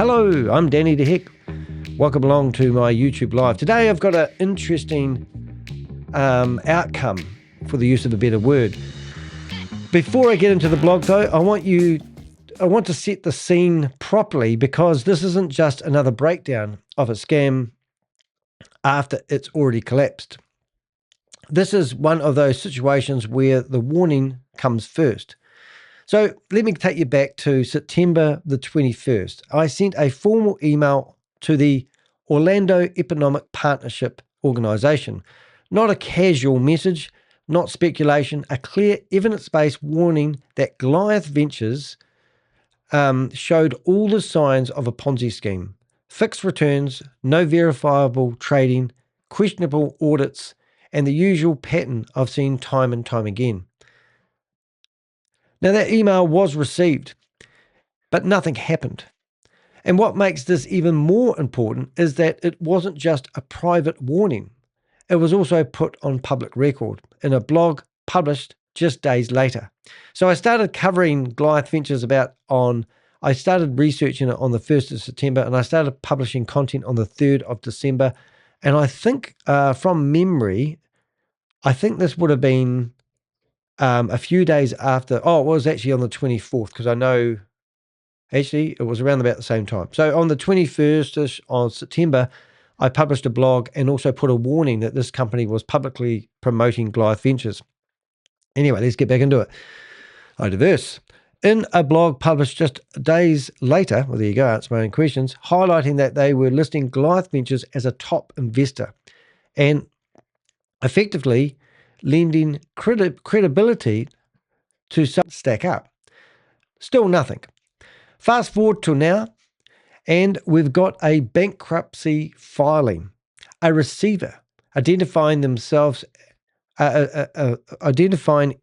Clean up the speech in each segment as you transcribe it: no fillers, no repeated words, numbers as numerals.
Hello, I'm Danny the Heck. Welcome along to my YouTube Live. Today I've got an interesting outcome, for the use of a better word. Before I get into the blog though, I want to set the scene properly, because this isn't just another breakdown of a scam after it's already collapsed. This is one of those situations where the warning comes first. So let me take you back to September the 21st. I sent a formal email to the Orlando Economic Partnership Organization. Not a casual message, not speculation, a clear evidence-based warning that Goliath Ventures showed all the signs of a Ponzi scheme. Fixed returns, no verifiable trading, questionable audits, and the usual pattern I've seen time and time again. Now, that email was received, but nothing happened. And what makes this even more important is that it wasn't just a private warning. It was also put on public record in a blog published just days later. So I started covering Goliath Ventures I started researching it on the 1st of September, and I started publishing content on the 3rd of December. And I think from memory, I think this would have been a few days after. It was actually on the 24th, because I know actually it was around about the same time. So on the 21st of September, I published a blog and also put a warning that this company was publicly promoting Goliath Ventures. Anyway, let's get back into it. I diverse. In a blog published just days later, well, there you go, answer my own questions, highlighting that they were listing Goliath Ventures as a top investor and effectively lending credibility to some stack up. Still nothing. Fast forward to now, and we've got a bankruptcy filing, a receiver identifying themselves, identifying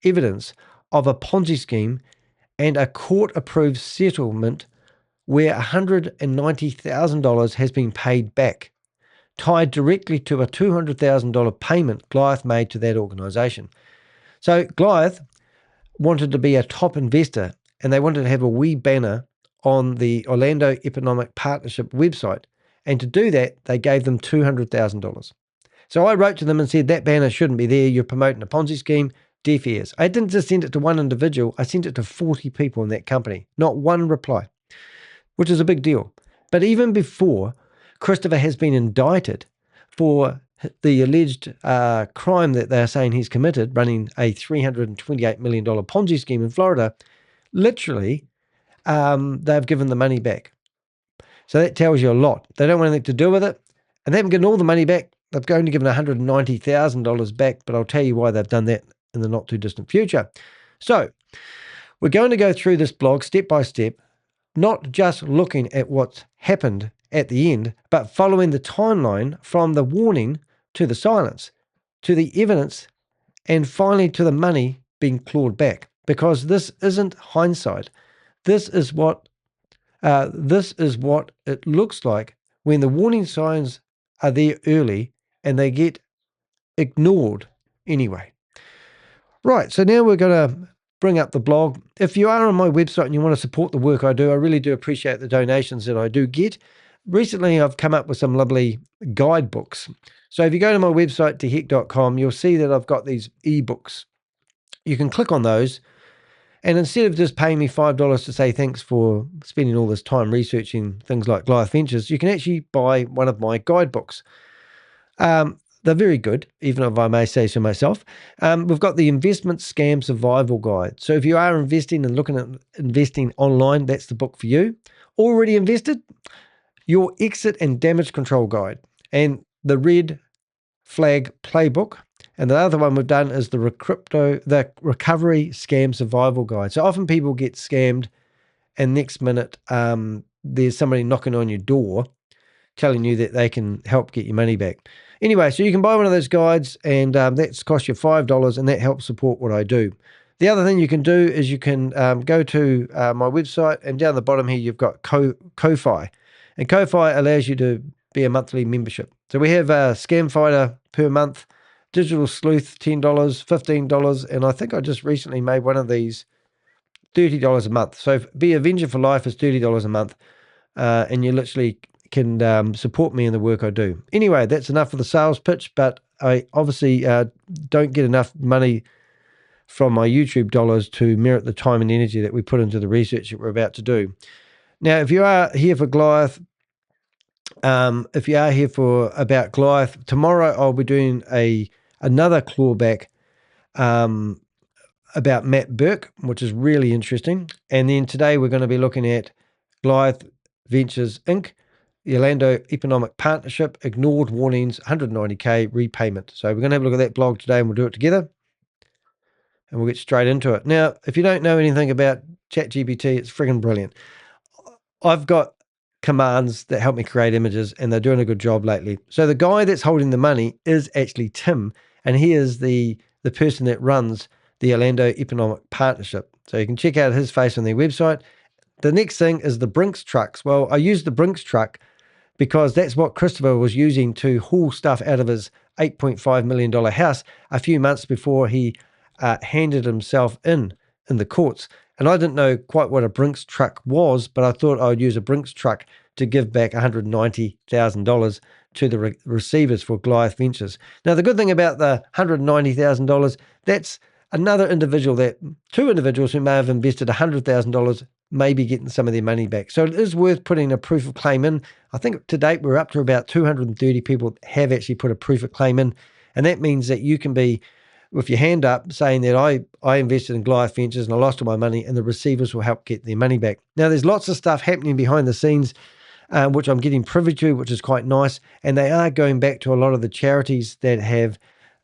evidence of a Ponzi scheme, and a court-approved settlement where $190,000 has been paid back, tied directly to a $200,000 payment Goliath made to that organization. So Goliath wanted to be a top investor, and they wanted to have a wee banner on the Orlando Economic Partnership website. And to do that, they gave them $200,000. So I wrote to them and said, that banner shouldn't be there. You're promoting a Ponzi scheme. Deaf ears. I didn't just send it to one individual. I sent it to 40 people in that company. Not one reply, which is a big deal. But even before, Christopher has been indicted for the alleged crime that they're saying he's committed, running a $328 million Ponzi scheme in Florida. Literally, they've given the money back. So that tells you a lot. They don't want anything to do with it, and they haven't given all the money back. They've only given $190,000 back, but I'll tell you why they've done that in the not too distant future. So we're going to go through this blog step by step, not just looking at what's happened at the end, but following the timeline from the warning to the silence, to the evidence, and finally to the money being clawed back. Because this isn't hindsight. This is what it looks like when the warning signs are there early and they get ignored anyway. Right, so now we're going to bring up the blog. If you are on my website and you want to support the work I do, I really do appreciate the donations that I do get. Recently, I've come up with some lovely guidebooks. So if you go to my website, theheck.com, you'll see that I've got these ebooks. You can click on those, and instead of just paying me $5 to say thanks for spending all this time researching things like Goliath Ventures, you can actually buy one of my guidebooks. They're very good, even if I may say so myself. We've got the Investment Scam Survival Guide. So if you are investing and looking at investing online, that's the book for you. Already invested? Your Exit and Damage Control Guide and the Red Flag Playbook. And the other one we've done is the Recovery Scam Survival Guide. So often people get scammed, and next minute there's somebody knocking on your door telling you that they can help get your money back. Anyway, so you can buy one of those guides, and that's cost you $5, and that helps support what I do. The other thing you can do is you can go to my website, and down the bottom here you've got Ko-Fi. And Ko-Fi allows you to be a monthly membership. So we have Scam Fighter per month, Digital Sleuth $10, $15, and I think I just recently made one of these $30 a month. So be a Venture for Life is $30 a month, and you literally can support me in the work I do. Anyway, that's enough for the sales pitch, but I obviously don't get enough money from my YouTube dollars to merit the time and energy that we put into the research that we're about to do. Now, if you are here for Goliath, if you are here for about Goliath, tomorrow I'll be doing another clawback about Matt Burke, which is really interesting. And then today we're going to be looking at Goliath Ventures Inc., the Orlando Economic Partnership, ignored warnings, 190K repayment. So we're going to have a look at that blog today and we'll do it together. And we'll get straight into it. Now, if you don't know anything about ChatGPT, it's friggin' brilliant. I've got commands that help me create images, and they're doing a good job lately. So the guy that's holding the money is actually Tim, and he is the person that runs the Orlando Economic Partnership. So you can check out his face on their website. The next thing is the Brinks trucks. Well, I used the Brinks truck because that's what Christopher was using to haul stuff out of his $8.5 million house a few months before he handed himself in the courts. And I didn't know quite what a Brinks truck was, but I thought I would use a Brinks truck to give back $190,000 to the receivers for Goliath Ventures. Now, the good thing about the $190,000, that's another individual, two individuals who may have invested $100,000 may be getting some of their money back. So it is worth putting a proof of claim in. I think to date, we're up to about 230 people have actually put a proof of claim in. And that means that you can be with your hand up saying that I invested in Goliath Ventures and I lost all my money, and the receivers will help get their money back. Now, there's lots of stuff happening behind the scenes, which I'm getting privy to, which is quite nice. And they are going back to a lot of the charities that have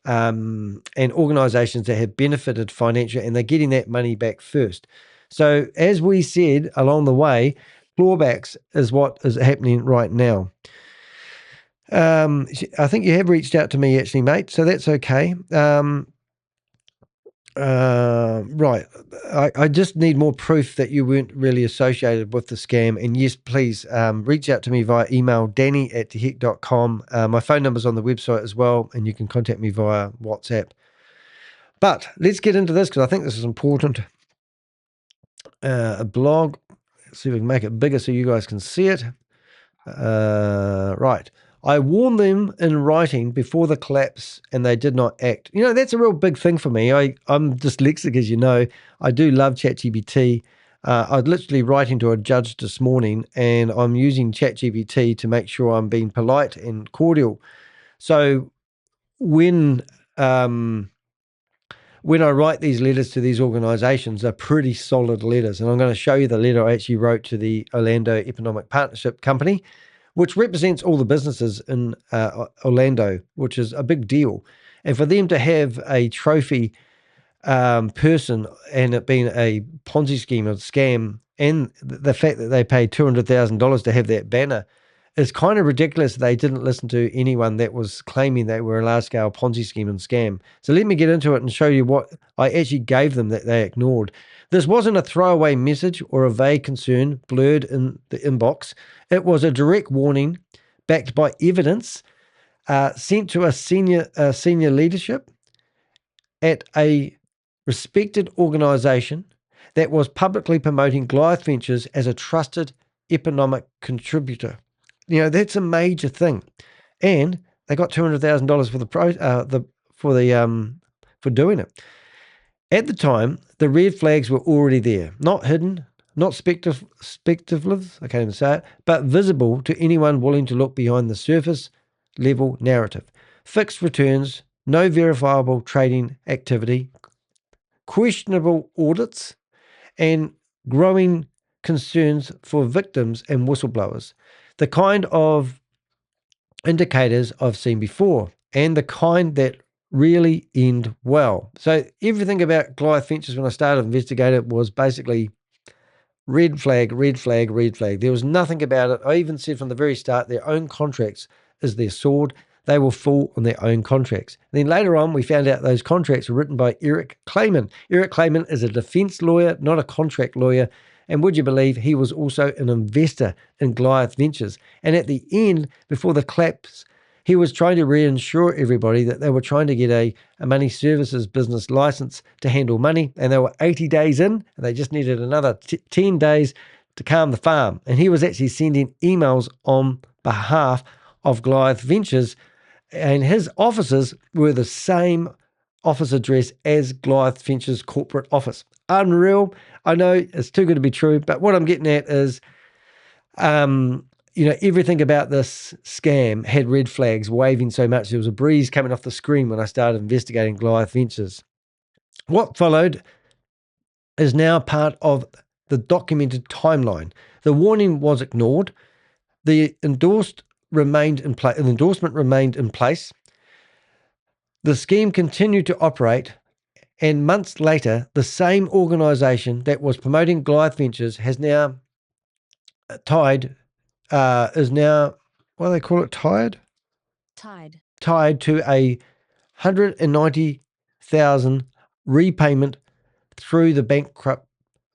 and organizations that have benefited financially, and they're getting that money back first. So as we said along the way, clawbacks is what is happening right now. I think you have reached out to me actually, mate, so that's okay. Right. I just need more proof that you weren't really associated with the scam. And yes, please reach out to me via email, danny@theheck.com. My phone number's on the website as well, and you can contact me via WhatsApp. But let's get into this because I think this is important. A blog. Let's see if we can make it bigger so you guys can see it. Right. I warned them in writing before the collapse and they did not act. You know, that's a real big thing for me. I'm dyslexic, as you know. I do love ChatGPT. I was literally writing to a judge this morning and I'm using ChatGPT to make sure I'm being polite and cordial. So when I write these letters to these organizations, they're pretty solid letters. And I'm going to show you the letter I actually wrote to the Orlando Economic Partnership Company, which represents all the businesses in Orlando, which is a big deal. And for them to have a trophy person and it being a Ponzi scheme or scam, and the fact that they paid $200,000 to have that banner, is kind of ridiculous. They didn't listen to anyone that was claiming they were a large-scale Ponzi scheme and scam. So let me get into it and show you what I actually gave them that they ignored. This wasn't a throwaway message or a vague concern blurred in the inbox. It was a direct warning backed by evidence sent to a senior leadership at a respected organization that was publicly promoting Goliath Ventures as a trusted economic contributor. You know, that's a major thing. And they got $200,000 for doing it. At the time, the red flags were already there, not hidden, not speculative, I can't even say it, but visible to anyone willing to look behind the surface level narrative. Fixed returns, no verifiable trading activity, questionable audits, and growing concerns for victims and whistleblowers. The kind of indicators I've seen before, and the kind that really end well. So everything about Goliath Ventures when I started investigating it was basically red flag, red flag, red flag. There was nothing about it. I even said from the very start, their own contracts is their sword. They will fall on their own contracts. And then later on, we found out those contracts were written by Eric Clayman. Eric Clayman is a defense lawyer, not a contract lawyer. And would you believe he was also an investor in Goliath Ventures? And at the end, before the collapse, He was trying to reassure everybody that they were trying to get a money services business license to handle money, and they were 80 days in, and they just needed another 10 days to calm the farm. And he was actually sending emails on behalf of Goliath Ventures, and his offices were the same office address as Goliath Ventures corporate office. Unreal. I know it's too good to be true, but what I'm getting at is, everything about this scam had red flags waving so much. There was a breeze coming off the screen when I started investigating Goliath Ventures. What followed is now part of the documented timeline. The warning was ignored. The endorsement remained in place. The scheme continued to operate, and months later, the same organisation that was promoting Goliath Ventures is now, what do they call it, tied to a 190,000 repayment through the bankrupt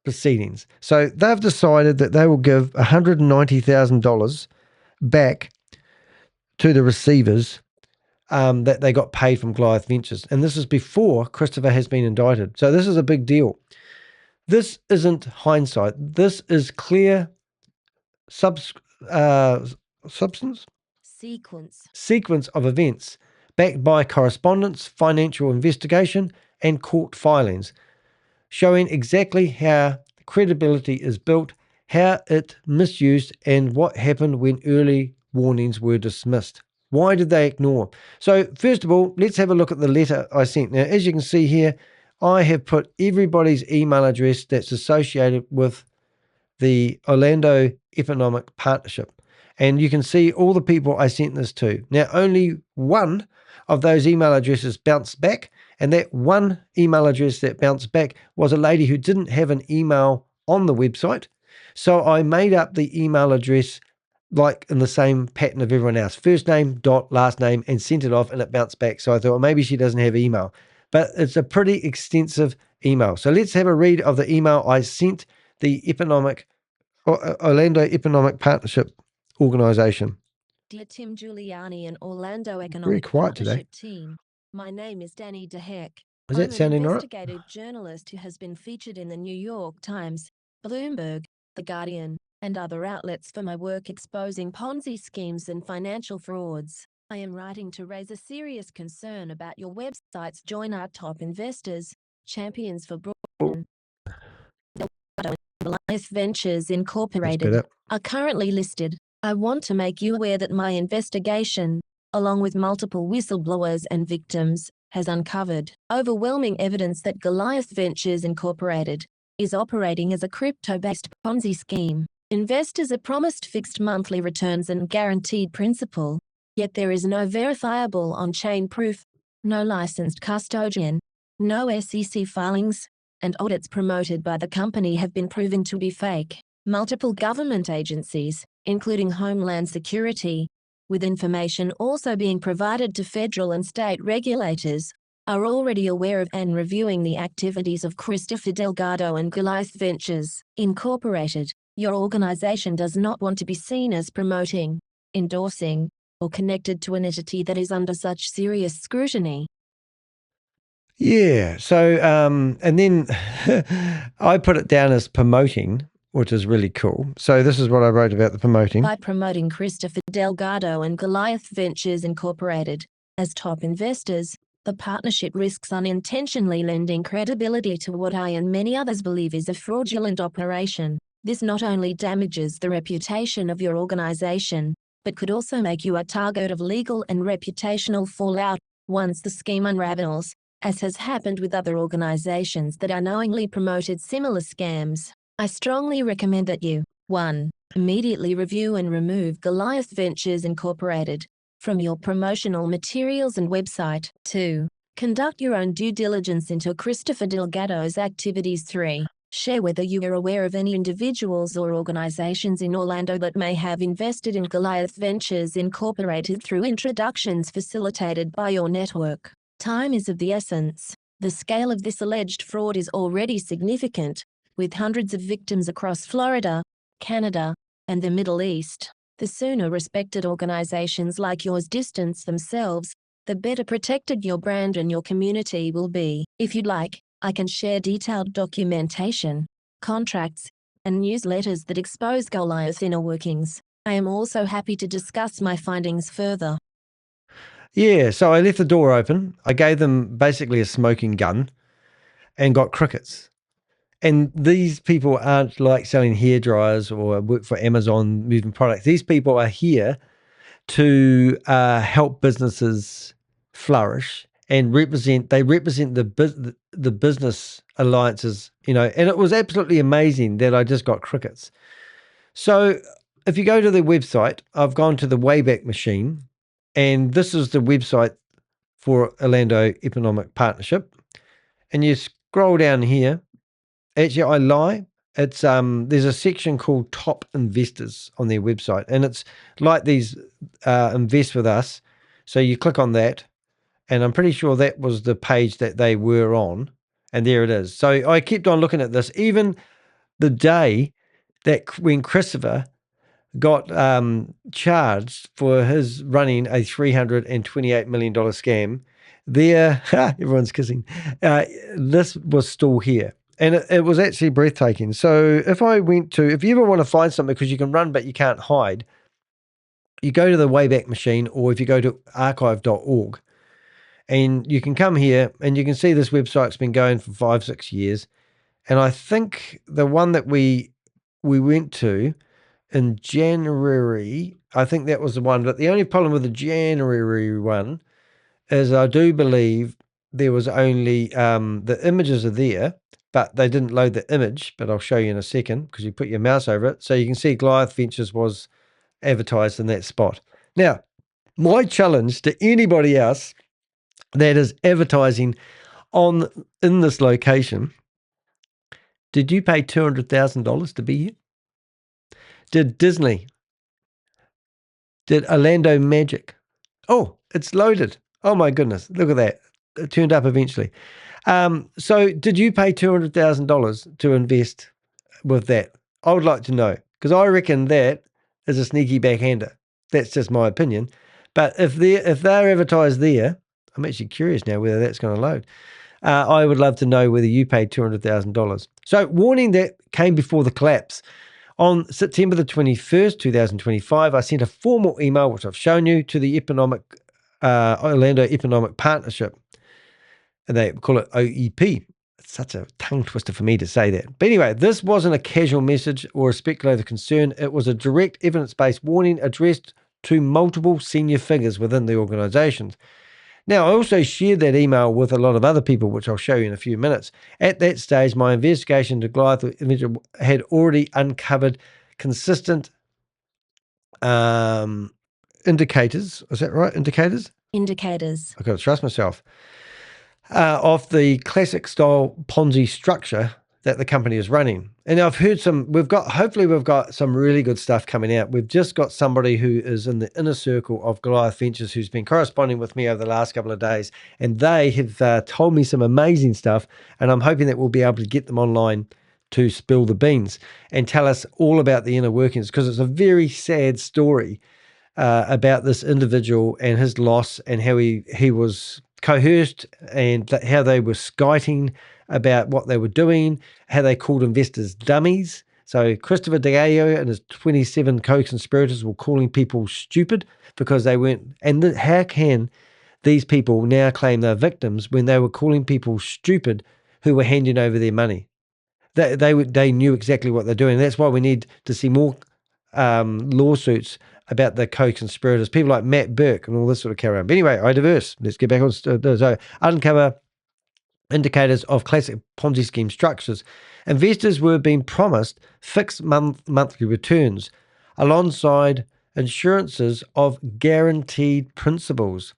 proceedings. So they've decided that they will give $190,000 back to the receivers that they got paid from Goliath Ventures. And this is before Christopher has been indicted. So this is a big deal. This isn't hindsight. This is clear sequence of events backed by correspondence, financial investigation, and court filings, showing exactly how credibility is built, how it misused, and what happened when early warnings were dismissed. Why did they ignore? So first of all, let's have a look at the letter I sent. Now, as you can see here, I have put everybody's email address that's associated with the Orlando Economic Partnership. And you can see all the people I sent this to. Now, only one of those email addresses bounced back, and that one email address that bounced back was a lady who didn't have an email on the website. So I made up the email address like in the same pattern of everyone else. First name, dot, last name, and sent it off, and it bounced back. So I thought, well, maybe she doesn't have email. But it's a pretty extensive email. So let's have a read of the email I sent the Orlando Economic Partnership Organization. Dear Tim Giuliani and Orlando Economic Very quiet Partnership today. team, my name is Danny DeHeck. Is that I'm sounding an all right? investigative journalist who has been featured in the New York Times, Bloomberg, The Guardian, and other outlets for my work exposing Ponzi schemes and financial frauds. I am writing to raise a serious concern about your website's Join Our Top Investors, Champions for Broadband. Goliath Ventures Incorporated are currently listed. I want to make you aware that my investigation, along with multiple whistleblowers and victims, has uncovered overwhelming evidence that Goliath Ventures Incorporated is operating as a crypto-based Ponzi scheme. Investors are promised fixed monthly returns and guaranteed principal, yet there is no verifiable on-chain proof, no licensed custodian, no SEC filings, and audits promoted by the company have been proven to be fake. Multiple government agencies, including Homeland Security, with information also being provided to federal and state regulators, are already aware of and reviewing the activities of Christopher Delgado and Goliath Ventures Incorporated. Your organization does not want to be seen as promoting, endorsing, or connected to an entity that is under such serious scrutiny. Yeah. So, and then I put it down as promoting, which is really cool. So this is what I wrote about the promoting. By promoting Christopher Delgado and Goliath Ventures Incorporated as top investors, the partnership risks unintentionally lending credibility to what I and many others believe is a fraudulent operation. This not only damages the reputation of your organization, but could also make you a target of legal and reputational fallout once the scheme unravels, as has happened with other organizations that unknowingly promoted similar scams. I strongly recommend that you, 1. Immediately review and remove Goliath Ventures Incorporated from your promotional materials and website. 2. Conduct your own due diligence into Christopher Delgado's activities. 3. Share whether you are aware of any individuals or organizations in Orlando that may have invested in Goliath Ventures Incorporated through introductions facilitated by your network. Time is of the essence. The scale of this alleged fraud is already significant, with hundreds of victims across Florida, Canada, and the Middle East. The sooner respected organizations like yours distance themselves, the better protected your brand and your community will be. If you'd like, I can share detailed documentation, contracts, and newsletters that expose Goliath's inner workings. I am also happy to discuss my findings further. Yeah, so I left the door open. I gave them basically a smoking gun and got crickets. And these people aren't like selling hair dryers or work for Amazon moving products. These people are here to help businesses flourish and represent the business alliances, you know. And it was absolutely amazing that I just got crickets. So if you go to their website, I've gone to the Wayback Machine, and this is the website for Orlando Economic Partnership. And you scroll down here. Actually, I lie. It's there's a section called Top Investors on their website, and it's like these invest with us. So you click on that, and I'm pretty sure that was the page that they were on, and there it is. So I kept on looking at this, even the day that when Christopher got charged for his running a $328 million scam. There, everyone's kissing. This was still here. And it was actually breathtaking. So if you ever want to find something because you can run but you can't hide, you go to the Wayback Machine, or if you go to archive.org, and you can come here and you can see this website's been going for 5-6 years. And I think the one that we went to in January, I think that was the one. But the only problem with the January one is I do believe there was only the images are there, but they didn't load the image. But I'll show you in a second because you put your mouse over it. So you can see Goliath Ventures was advertised in that spot. Now, my challenge to anybody else that is advertising in this location, did you pay $200,000 to be here? Did Disney? Did Orlando Magic? Oh, it's loaded. Oh my goodness. Look at that. It turned up eventually. So did you pay $200,000 to invest with that? I would like to know, because I reckon that is a sneaky backhander. That's just my opinion. But if they're advertised there, I'm actually curious now whether that's going to load. I would love to know whether you paid $200,000. So warning that came before the collapse. On September the 21st, 2025, I sent a formal email, which I've shown you, to the Orlando Economic Partnership. And they call it OEP. It's such a tongue twister for me to say that. But anyway, this wasn't a casual message or a speculative concern. It was a direct evidence-based warning addressed to multiple senior figures within the organizations. Now, I also shared that email with a lot of other people, which I'll show you in a few minutes. At that stage, my investigation to Goliath had already uncovered consistent indicators. Is that right? Indicators? Indicators. I've got to trust myself. Of the classic style Ponzi structure that the company is running. And I've heard hopefully we've got some really good stuff coming out. We've just got somebody who is in the inner circle of Goliath Ventures who's been corresponding with me over the last couple of days. And they have told me some amazing stuff. And I'm hoping that we'll be able to get them online to spill the beans and tell us all about the inner workings, because it's a very sad story about this individual and his loss, and how he was coerced, and how they were skiting about what they were doing, how they called investors dummies. So Christopher DeGaio and his 27 co-conspirators were calling people stupid because they weren't. And how can these people now claim they're victims when they were calling people stupid who were handing over their money? They knew exactly what they're doing. That's why we need to see more lawsuits about the co-conspirators, people like Matt Burke and all this sort of carry on. But anyway, I diverse. Let's get back on. So uncover indicators of classic Ponzi scheme structures. Investors were being promised fixed monthly returns alongside assurances of guaranteed principals.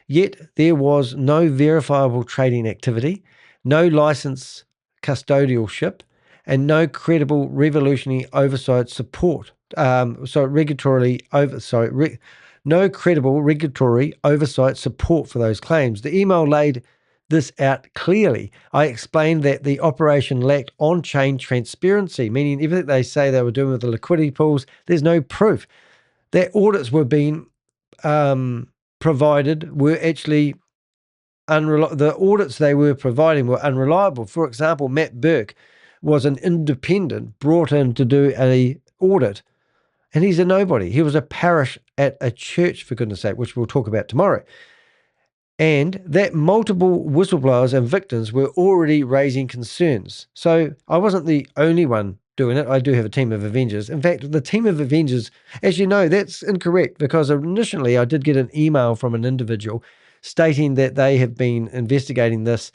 Yet there was no verifiable trading activity, no license custodialship, and no credible revolutionary oversight support. No credible regulatory oversight support for those claims. The email laid this out clearly. I explained that the operation lacked on-chain transparency, meaning everything they say they were doing with the liquidity pools, there's no proof. that audits were being provided were actually unreliable. The audits they were providing were unreliable. For example, Matt Burke was an independent brought in to do an audit, and he's a nobody. He was a parish at a church, for goodness sake, which we'll talk about tomorrow. And that multiple whistleblowers and victims were already raising concerns. So I wasn't the only one doing it. I do have a team of Avengers. In fact, the team of Avengers, as you know, that's incorrect, because initially I did get an email from an individual stating that they have been investigating this,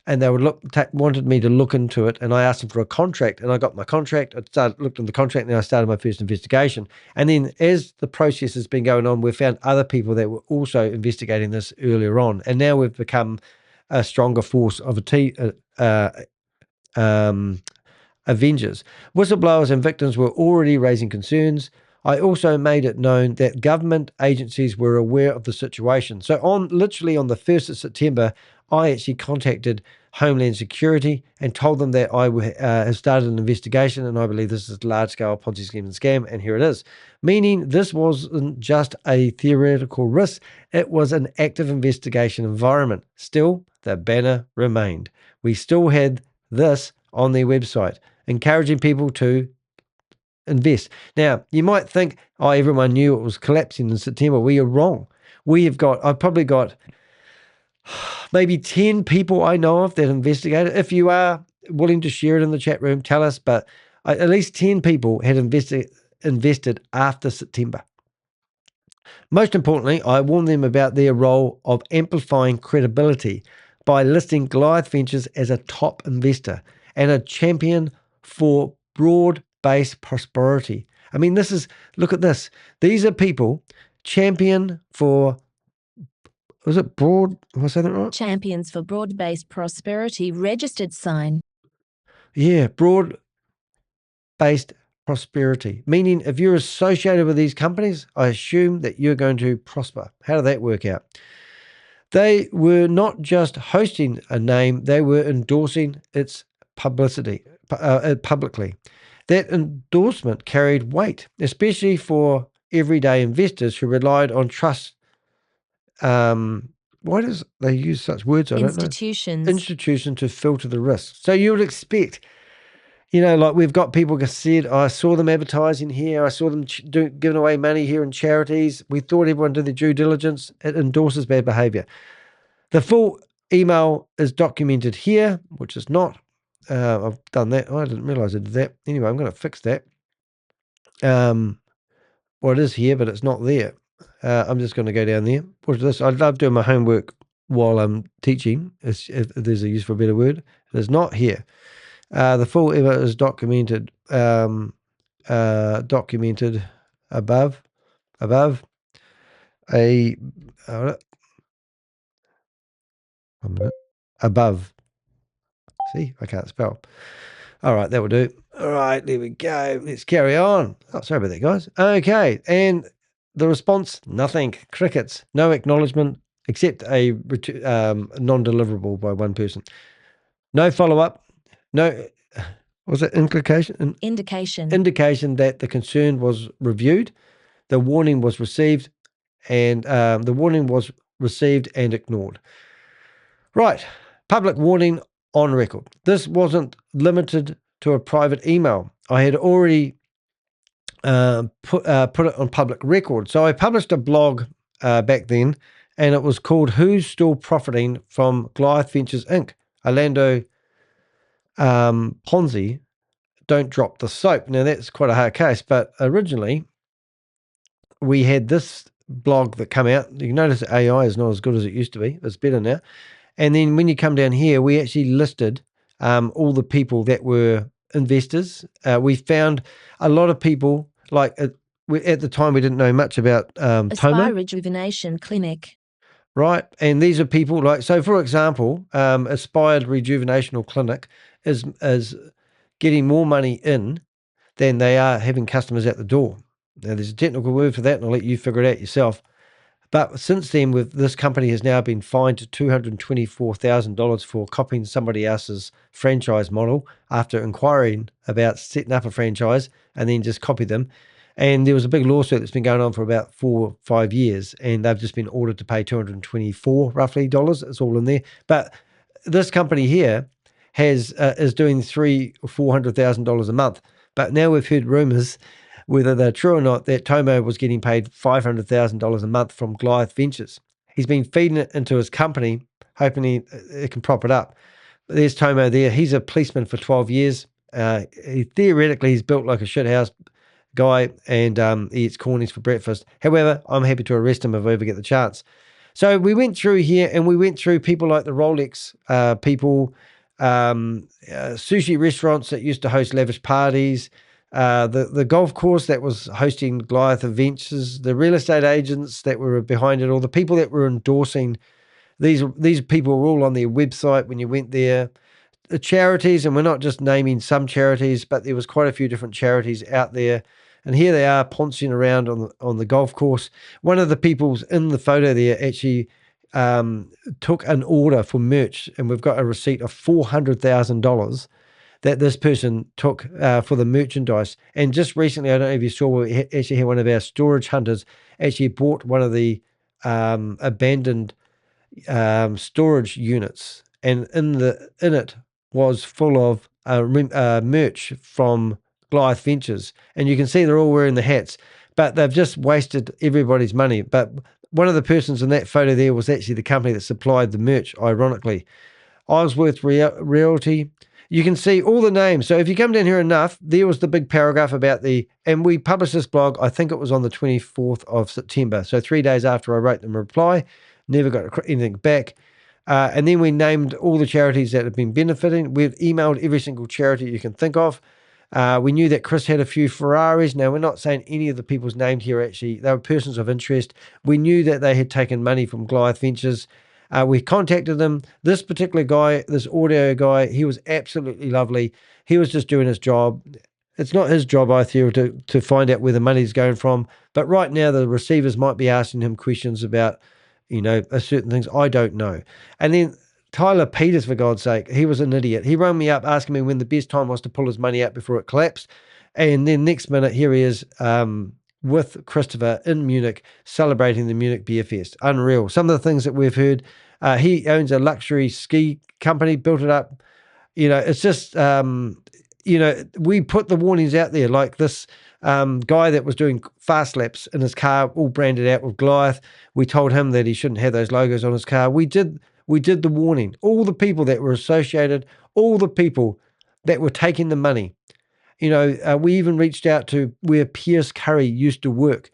and they wanted me to look into it, and I asked them for a contract, and I got my contract. I looked at the contract, and I started my first investigation. And then as the process has been going on, we've found other people that were also investigating this earlier on, and now we've become a stronger force of Avengers. Whistleblowers and victims were already raising concerns. I also made it known that government agencies were aware of the situation. So literally on the 1st of September, I actually contacted Homeland Security and told them that I have started an investigation, and I believe this is a large-scale Ponzi scheme and scam, and here it is. Meaning this wasn't just a theoretical risk, it was an active investigation environment. Still, the banner remained. We still had this on their website, encouraging people to invest. Now, you might think, oh, everyone knew it was collapsing in September. Well, you're wrong. I've probably got maybe 10 people I know of that investigated. If you are willing to share it in the chat room, tell us, but at least 10 people had invested after September. Most importantly, I warned them about their role of amplifying credibility by listing Goliath Ventures as a top investor and a champion for broad-based prosperity. I mean, look at this. These are people champion for, was it broad? Am I saying that right? Champions for broad-based prosperity registered sign. Yeah, broad-based prosperity. Meaning if you're associated with these companies, I assume that you're going to prosper. How did that work out? They were not just hosting a name, they were endorsing its publicly. That endorsement carried weight, especially for everyday investors who relied on trust. Why does they use such words? I don't know. Institution to filter the risk. So you would expect, like we've got people who said, I saw them advertising here. I saw them giving away money here in charities. We thought everyone did their due diligence. It endorses bad behavior. The full email is documented here, which is not. I've done that. Oh, I didn't realize I did that. Anyway, I'm going to fix that. Well, it is here, but it's not there. I'm just going to go down there. What's this? I love doing my homework while I'm teaching, if there's a use for a better word. It is not here. The full email is documented above above. See, I can't spell. All right, that will do. All right, there we go. Let's carry on. Oh, sorry about that, guys. Okay, and the response, nothing. Crickets. No acknowledgement, except a non-deliverable by one person. No follow-up. No, was it indication? Indication that the concern was reviewed. The warning was received, and ignored. Right, public warning on record. This wasn't limited to a private email. I had already put it on public record. So I published a blog back then, and it was called Who's Still Profiting from Goliath Ventures Inc. Orlando Ponzi, Don't Drop the Soap. Now, that's quite a hard case, but originally we had this blog that come out. You can notice AI is not as good as it used to be. It's better now. And then when you come down here, we actually listed all the people that were investors. We found a lot of people, like at the time we didn't know much about Aspire Rejuvenation Clinic. Right. And these are people like, so for example, Aspired Rejuvenation Clinic is getting more money in than they are having customers at the door. Now, there's a technical word for that, and I'll let you figure it out yourself. But since then, this company has now been fined to $224,000 for copying somebody else's franchise model after inquiring about setting up a franchise and then just copy them. And there was a big lawsuit that's been going on for about 4 or 5 years, and they've just been ordered to pay $224 roughly dollars. It's all in there. But this company here is doing $300,000 or $400,000 a month. But now we've heard rumors, whether they're true or not, that Tomo was getting paid $500,000 a month from Goliath Ventures. He's been feeding it into his company, hoping it can prop it up. But there's Tomo there. He's a policeman for 12 years. Theoretically, he's built like a shithouse guy, and he eats cornies for breakfast. However, I'm happy to arrest him if I ever get the chance. So we went through here, and we went through people like the Rolex people, sushi restaurants that used to host lavish parties, the golf course that was hosting Goliath events, the real estate agents that were behind it all, the people that were endorsing. These people were all on their website when you went there. The charities, and we're not just naming some charities, but there was quite a few different charities out there. And here they are poncing around on the golf course. One of the people's in the photo there actually took an order for merch, and we've got a receipt of $400,000 that this person took for the merchandise. And just recently, I don't know if you saw, we actually had one of our storage hunters actually bought one of the abandoned storage units, and in it was full of merch from Goliath Ventures, and you can see they're all wearing the hats, but they've just wasted everybody's money. But one of the persons in that photo there was actually the company that supplied the merch, ironically. Osworth Realty. You can see all the names. So if you come down here enough, there was the big paragraph about and we published this blog, I think it was on the 24th of September. So 3 days after I wrote them a reply, never got anything back. And then we named all the charities that have been benefiting. We've emailed every single charity you can think of. We knew that Chris had a few Ferraris. Now, we're not saying any of the people's named here, actually. They were persons of interest. We knew that they had taken money from Goliath Ventures. We contacted them. This particular guy, this audio guy, he was absolutely lovely. He was just doing his job. It's not his job, I feel, to find out where the money's going from. But right now, the receivers might be asking him questions about, certain things. I don't know. And then Tyler Peters, for God's sake, he was an idiot. He rang me up asking me when the best time was to pull his money out before it collapsed. And then next minute, here he is with Christopher in Munich celebrating the Munich Beer Fest. Unreal. Some of the things that we've heard. He owns a luxury ski company, built it up. It's just, we put the warnings out there, like this guy that was doing fast laps in his car, all branded out with Goliath. We told him that he shouldn't have those logos on his car. We did the warning. All the people that were associated, all the people that were taking the money. We even reached out to where Pierce Curry used to work.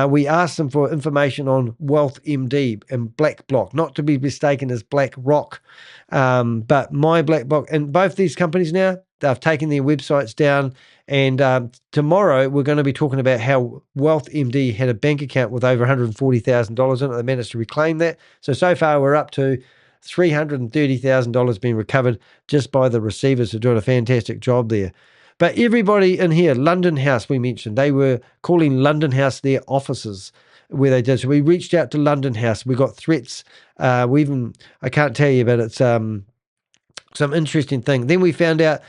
We asked them for information on Wealth MD and Black Block, not to be mistaken as Black Rock, but My Black Block. And both these companies now, they've taken their websites down. And tomorrow we're going to be talking about how Wealth MD had a bank account with over $140,000 in it. They managed to reclaim that. So far we're up to $330,000 being recovered just by the receivers who are doing a fantastic job there. But everybody in here, London House, we mentioned, they were calling London House their offices where they did. So we reached out to London House. We got threats. I can't tell you, but it's some interesting thing. Then we found out,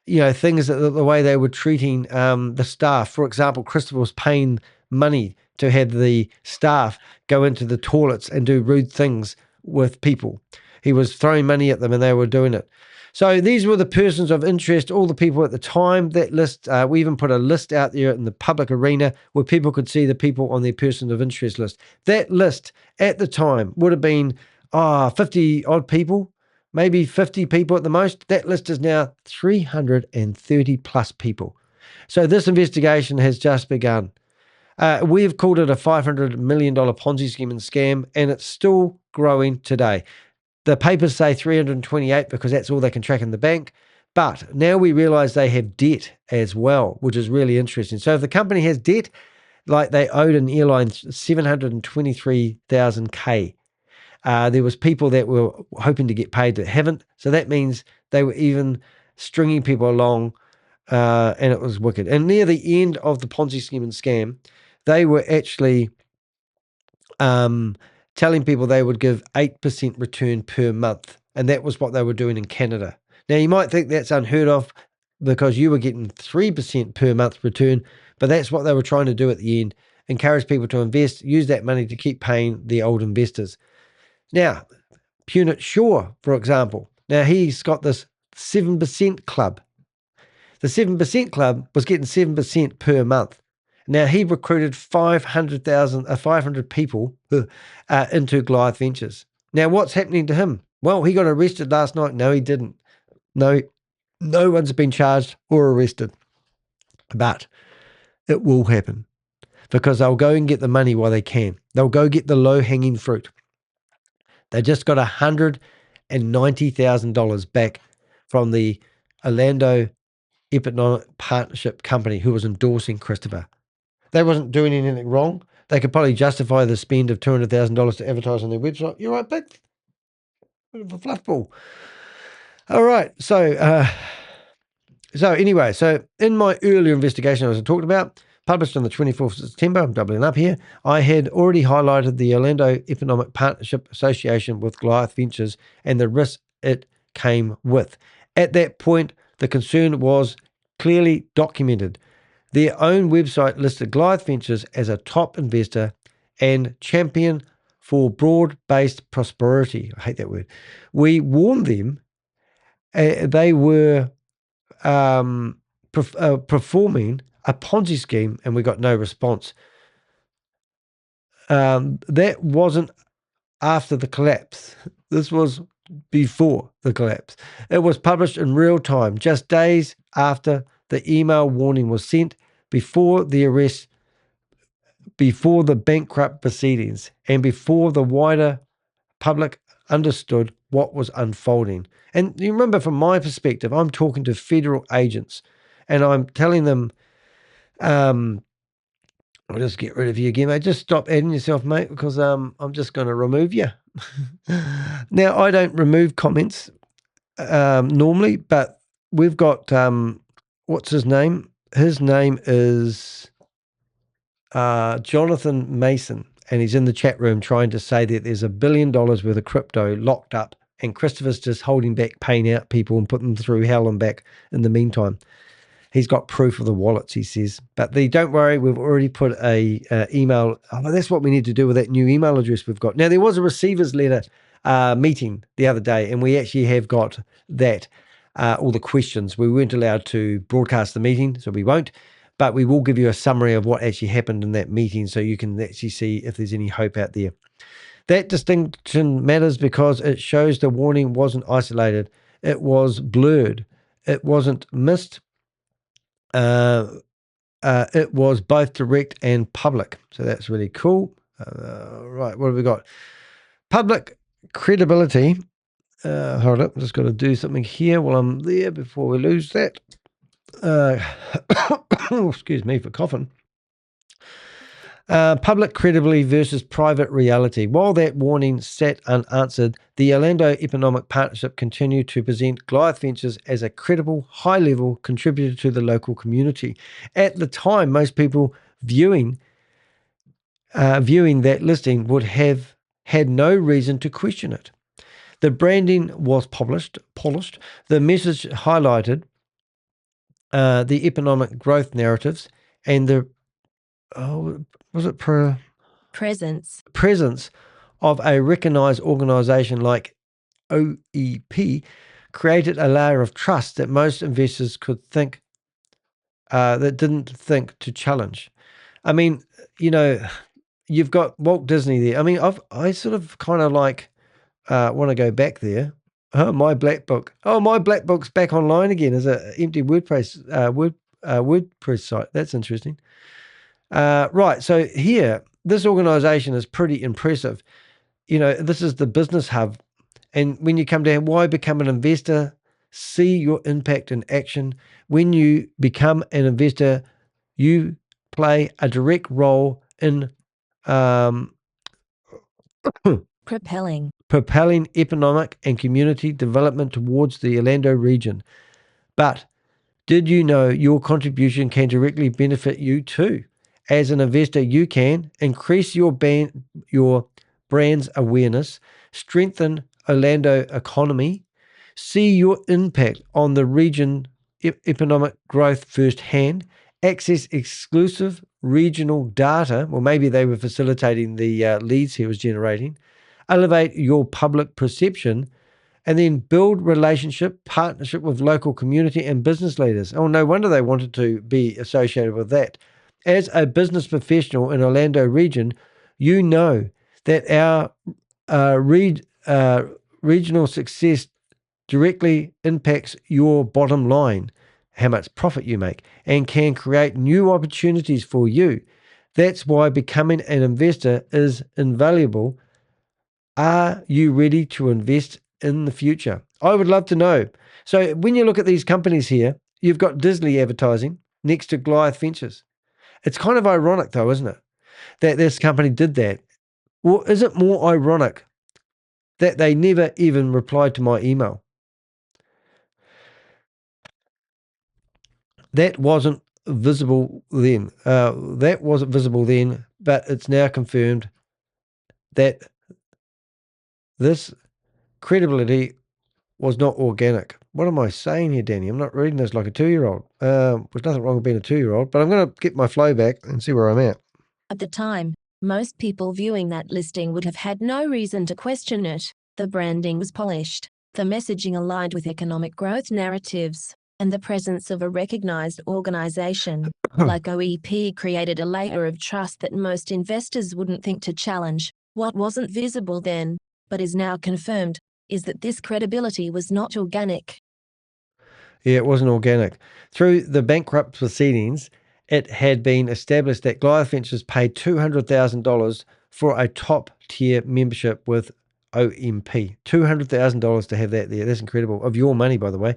things that the way they were treating the staff. For example, Christopher was paying money to have the staff go into the toilets and do rude things with people. He was throwing money at them and they were doing it. So these were the persons of interest, all the people at the time. That list, we even put a list out there in the public arena where people could see the people on their person of interest list. That list at the time would have been 50 odd people, maybe 50 people at the most. That list is now 330 plus people. So this investigation has just begun. We've called it a $500 million Ponzi scheme and scam, and it's still growing today. The papers say 328 because that's all they can track in the bank. But now we realize they have debt as well, which is really interesting. So if the company has debt, like they owed an airline 723,000 K. There was people that were hoping to get paid that haven't. So that means they were even stringing people along, and it was wicked. And near the end of the Ponzi scheme and scam, they were actually telling people they would give 8% return per month. And that was what they were doing in Canada. Now, you might think that's unheard of. because you were getting 3% per month return, but that's what they were trying to do at the end, encourage people to invest, use that money to keep paying the old investors. Now, Punit Shaw, for example, now he's got this 7% club. The 7% club was getting 7% per month. Now, he recruited 500 people into Goliath Ventures. Now, what's happening to him? Well, he got arrested last night. No, he didn't. No one's been charged or arrested. But it will happen because they'll go and get the money while they can. They'll go get the low-hanging fruit. They just got $190,000 back from the Orlando Economic Partnership Company who was endorsing Christopher. They wasn't doing anything wrong. They could probably justify the spend of $200,000 to advertise on their website. You're right, big. Bit of a fluff ball. All right. So anyway, in my earlier investigation, as I talked about, published on the 24th of September, I'm doubling up here, I had already highlighted the Orlando Economic Partnership Association with Goliath Ventures and the risk it came with. At that point, the concern was clearly documented. Their own website listed Goliath Ventures as a top investor and champion for broad-based prosperity. I hate that word. We warned them they were performing a Ponzi scheme, and we got no response. That wasn't after the collapse. This was before the collapse. It was published in real time, just days after the email warning was sent, before the arrest, before the bankrupt proceedings, and before the wider public understood what was unfolding. And you remember, from my perspective, I'm talking to federal agents and I'm telling them, I'll just get rid of you again, mate. Just stop adding yourself, mate, because I'm just going to remove you. Now, I don't remove comments normally, but we've got, what's his name? His name is Jonathan Mason, and he's in the chat room trying to say that there's $1 billion worth of crypto locked up, and Christopher's just holding back, paying out people and putting them through hell and back in the meantime. He's got proof of the wallets, he says. But don't worry, we've already put a email. Oh, that's what we need to do with that new email address we've got. Now, there was a receivers letter meeting the other day, and we actually have got that, all the questions. We weren't allowed to broadcast the meeting, so we won't. But we will give you a summary of what actually happened in that meeting so you can actually see if there's any hope out there. That distinction matters because it shows the warning wasn't isolated. It was blurred. It wasn't missed. It was both direct and public. So that's really cool. Right, what have we got? Public credibility. Hold up, I'm just got to do something here while I'm there before we lose that. Excuse me for coughing. Public credibility versus private reality. While that warning sat unanswered, the Orlando Economic Partnership continued to present Goliath Ventures as a credible, high-level contributor to the local community. At the time, most people viewing that listing would have had no reason to question it. The branding was polished. The message highlighted the economic growth narratives and the presence of a recognized organization like OEP created a layer of trust that most investors could think that didn't think to challenge. I mean, you've got Walt Disney there. I mean, I sort of kind of like want to go back there. Oh, my black book. Oh, my black book's back online again as an empty WordPress site. That's interesting. Right. So here, this organization is pretty impressive. This is the business hub. And when you come down, why become an investor? See your impact in action. When you become an investor, you play a direct role in propelling economic and community development towards the Orlando region. But did you know your contribution can directly benefit you too? As an investor, you can increase your brand's awareness, strengthen Orlando economy, see your impact on the region economic growth firsthand, access exclusive regional data. Well, maybe they were facilitating the leads he was generating. Elevate your public perception, and then build partnership with local community and business leaders. Oh, no wonder they wanted to be associated with that. As a business professional in Orlando region, you know that our regional success directly impacts your bottom line, how much profit you make, and can create new opportunities for you. That's why becoming an investor is invaluable. Are you ready to invest in the future? I would love to know. So when you look at these companies here, you've got Disney advertising next to Goliath Ventures. It's kind of ironic though, isn't it? That this company did that. Well, is it more ironic that they never even replied to my email? That wasn't visible then. That wasn't visible then, but it's now confirmed that this credibility was not organic. What am I saying here, Danny? I'm not reading this like a 2-year-old. There's nothing wrong with being a 2-year-old, but I'm going to get my flow back and see where I'm at. At the time, most people viewing that listing would have had no reason to question it. The branding was polished, the messaging aligned with economic growth narratives, and the presence of a recognized organization like OEP created a layer of trust that most investors wouldn't think to challenge. What wasn't visible then, but is now confirmed, is that this credibility was not organic. Yeah, it wasn't organic. Through the bankrupt proceedings, it had been established that Goliath Ventures paid $200,000 for a top-tier membership with OMP. $200,000 to have that there. That's incredible. Of your money, by the way.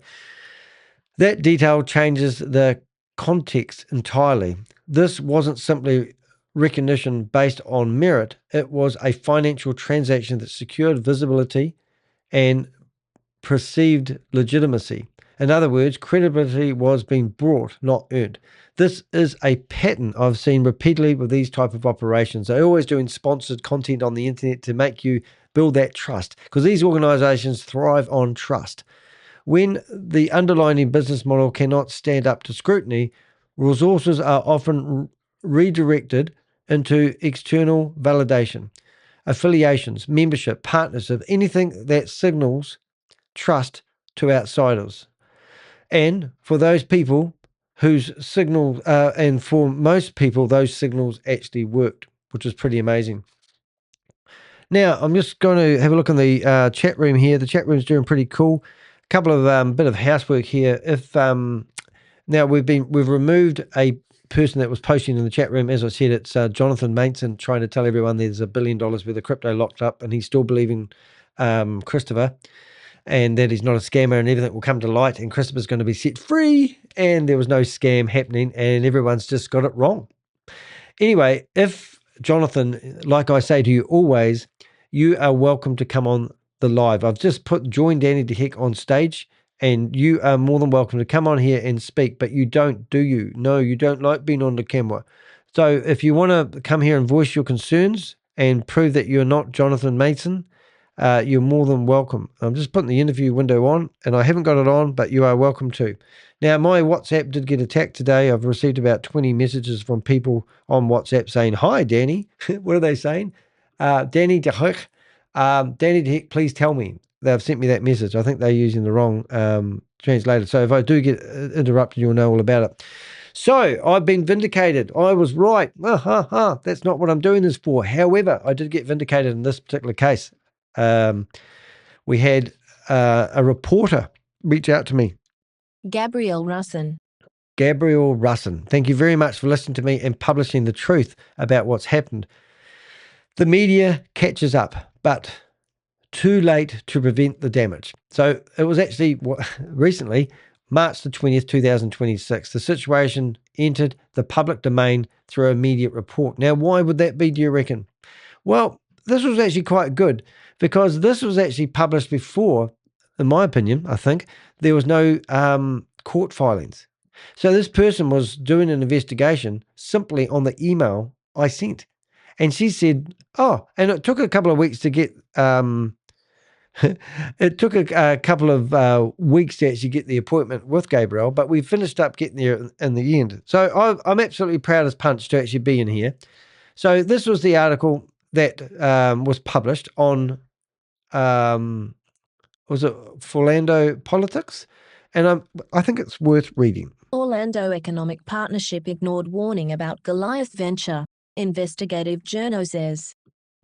That detail changes the context entirely. This wasn't simply recognition based on merit. It was a financial transaction that secured visibility and perceived legitimacy. In other words, credibility was being brought, not earned. This is a pattern I've seen repeatedly with these type of operations. They're always doing sponsored content on the internet to make you build that trust, because these organizations thrive on trust. When the underlying business model cannot stand up to scrutiny, resources are often redirected into external validation, affiliations, membership, partnership, anything that signals trust to outsiders. And for those people whose signals, and for most people, those signals actually worked, which is pretty amazing. Now, I'm just going to have a look in the chat room here. The chat room's doing pretty cool. A couple of bit of housework here. If now we've removed a person that was posting in the chat room. As I said, it's Jonathan Mason trying to tell everyone there's $1 billion worth of crypto locked up, and he's still believing Christopher, and that he's not a scammer, and everything will come to light, and Christopher's going to be set free, and there was no scam happening, and everyone's just got it wrong. Anyway, if Jonathan, like I say to you always, you are welcome to come on the live. I've just put Join Danny De Heck on stage, and you are more than welcome to come on here and speak, but you don't, do you? No, you don't like being on the camera. So if you want to come here and voice your concerns and prove that you're not Jonathan Mason, you're more than welcome. I'm just putting the interview window on, and I haven't got it on, but you are welcome to. Now, my WhatsApp did get attacked today. I've received about 20 messages from people on WhatsApp saying, "Hi, Danny." What are they saying? Danny De Heck. Danny De Heck, please tell me. They've sent me that message. I think they're using the wrong translator. So if I do get interrupted, you'll know all about it. So I've been vindicated. I was right. That's not what I'm doing this for. However, I did get vindicated in this particular case. We had a reporter reach out to me. Gabriel Russin. Gabriel Russin. Thank you very much for listening to me and publishing the truth about what's happened. The media catches up, but too late to prevent the damage. So it was actually recently, March the 20th, 2026, the situation entered the public domain through a media report. Now, why would that be, do you reckon? Well, this was actually quite good because this was actually published before, in my opinion, I think, there was no court filings. So this person was doing an investigation simply on the email I sent. And she said, and it took a couple of weeks to get It took a couple of weeks to actually get the appointment with Gabriel, but we finished up getting there in the end. So I'm absolutely proud as punch to actually be in here. So this was the article that was published on, was it Orlando Politics? And I think it's worth reading. Orlando Economic Partnership ignored warning about Goliath venture, investigative journal says.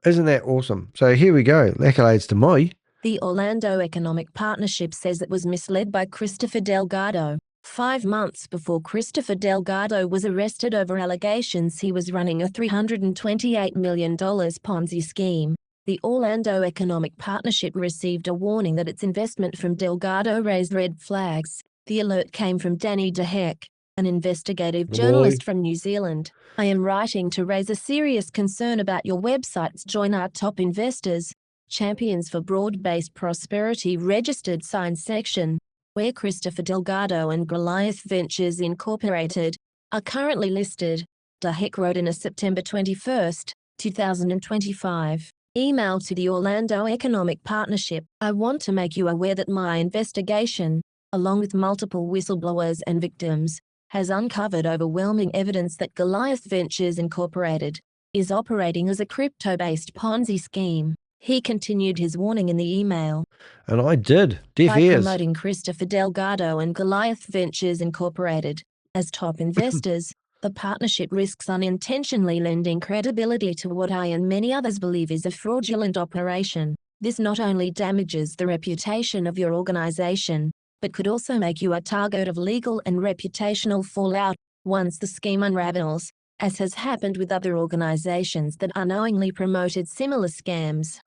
Isn't that awesome? So here we go. Accolades to me. The Orlando Economic Partnership says it was misled by Christopher Delgado. 5 months before Christopher Delgado was arrested over allegations he was running a $328 million Ponzi scheme, the Orlando Economic Partnership received a warning that its investment from Delgado raised red flags. The alert came from Danny DeHeck, an investigative journalist from New Zealand. I am writing to raise a serious concern about your website's Join Our Top Investors, Champions for Broad-Based Prosperity registered sign section, where Christopher Delgado and Goliath Ventures Incorporated are currently listed, DeHeck wrote in a September 21, 2025, email to the Orlando Economic Partnership. I want to make you aware that my investigation, along with multiple whistleblowers and victims, has uncovered overwhelming evidence that Goliath Ventures Incorporated is operating as a crypto-based Ponzi scheme. He continued his warning in the email. And I did. Deaf By ears. promoting Christopher Delgado and Goliath Ventures Incorporated as top investors, the partnership risks unintentionally lending credibility to what I and many others believe is a fraudulent operation. This not only damages the reputation of your organization, but could also make you a target of legal and reputational fallout once the scheme unravels, as has happened with other organizations that unknowingly promoted similar scams.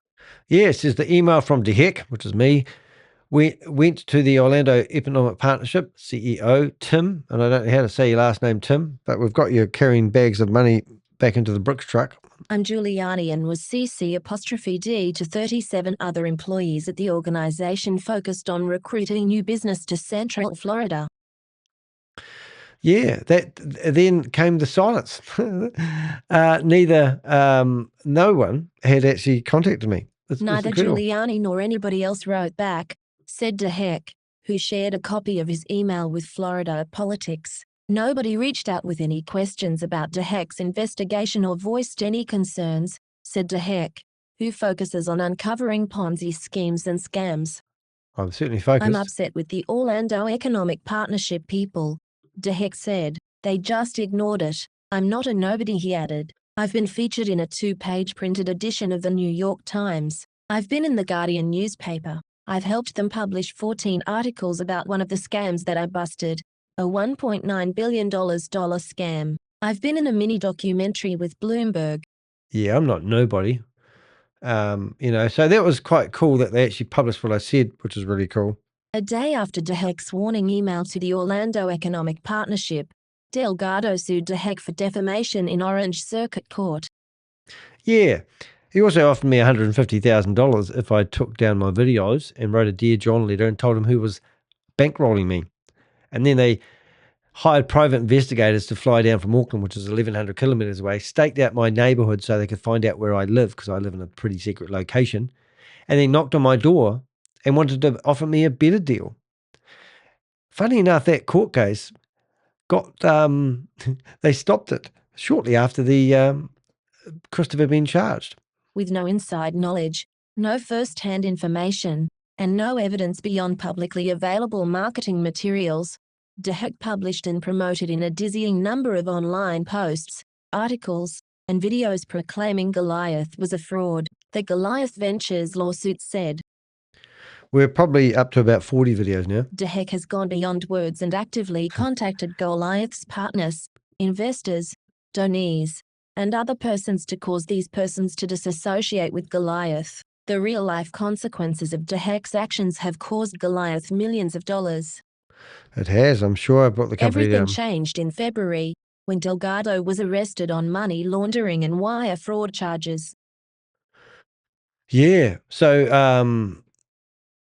Yes, is the email from DeHeck, which is me. We went to the Orlando Economic Partnership, CEO, Tim, and I don't know how to say your last name, Tim, but we've got you carrying bags of money back into the bricks truck. I'm Giuliani and was CC''D to 37 other employees at the organization focused on recruiting new business to Central Florida. Yeah, that then came the silence. No one had actually contacted me. It's Neither incredible. Giuliani nor anybody else wrote back, said DeHeck, who shared a copy of his email with Florida Politics. Nobody reached out with any questions about DeHeck's investigation or voiced any concerns, said DeHeck, who focuses on uncovering Ponzi schemes and scams. I'm certainly focused. I'm upset with the Orlando Economic Partnership people, DeHeck said. They just ignored it. I'm not a nobody, he added. I've been featured in a 2-page printed edition of the New York Times. I've been in the Guardian newspaper. I've helped them publish 14 articles about one of the scams that I busted, a $1.9 billion scam. I've been in a mini documentary with Bloomberg. Yeah, I'm not nobody. So that was quite cool that they actually published what I said, which is really cool. A day after DeHeck's warning email to the Orlando Economic Partnership, Delgado sued DeHeck for defamation in Orange Circuit Court. Yeah. He also offered me $150,000 if I took down my videos and wrote a Dear John letter and told him who was bankrolling me. And then they hired private investigators to fly down from Auckland, which is 1,100 kilometres away, staked out my neighbourhood so they could find out where I live, because I live in a pretty secret location, and then knocked on my door and wanted to offer me a better deal. Funny enough, that court case got, they stopped it shortly after the Christopher being charged. With no inside knowledge, no first-hand information, and no evidence beyond publicly available marketing materials, DeHeck published and promoted in a dizzying number of online posts, articles, and videos proclaiming Goliath was a fraud, the Goliath Ventures lawsuit said. We're probably up to about 40 videos now. DeHeck has gone beyond words and actively contacted Goliath's partners, investors, donees, and other persons to cause these persons to disassociate with Goliath. The real-life consequences of DeHeck's actions have caused Goliath millions of dollars. It has, I'm sure. I brought the company Everything down. changed in February, when Delgado was arrested on money laundering and wire fraud charges. Yeah. So,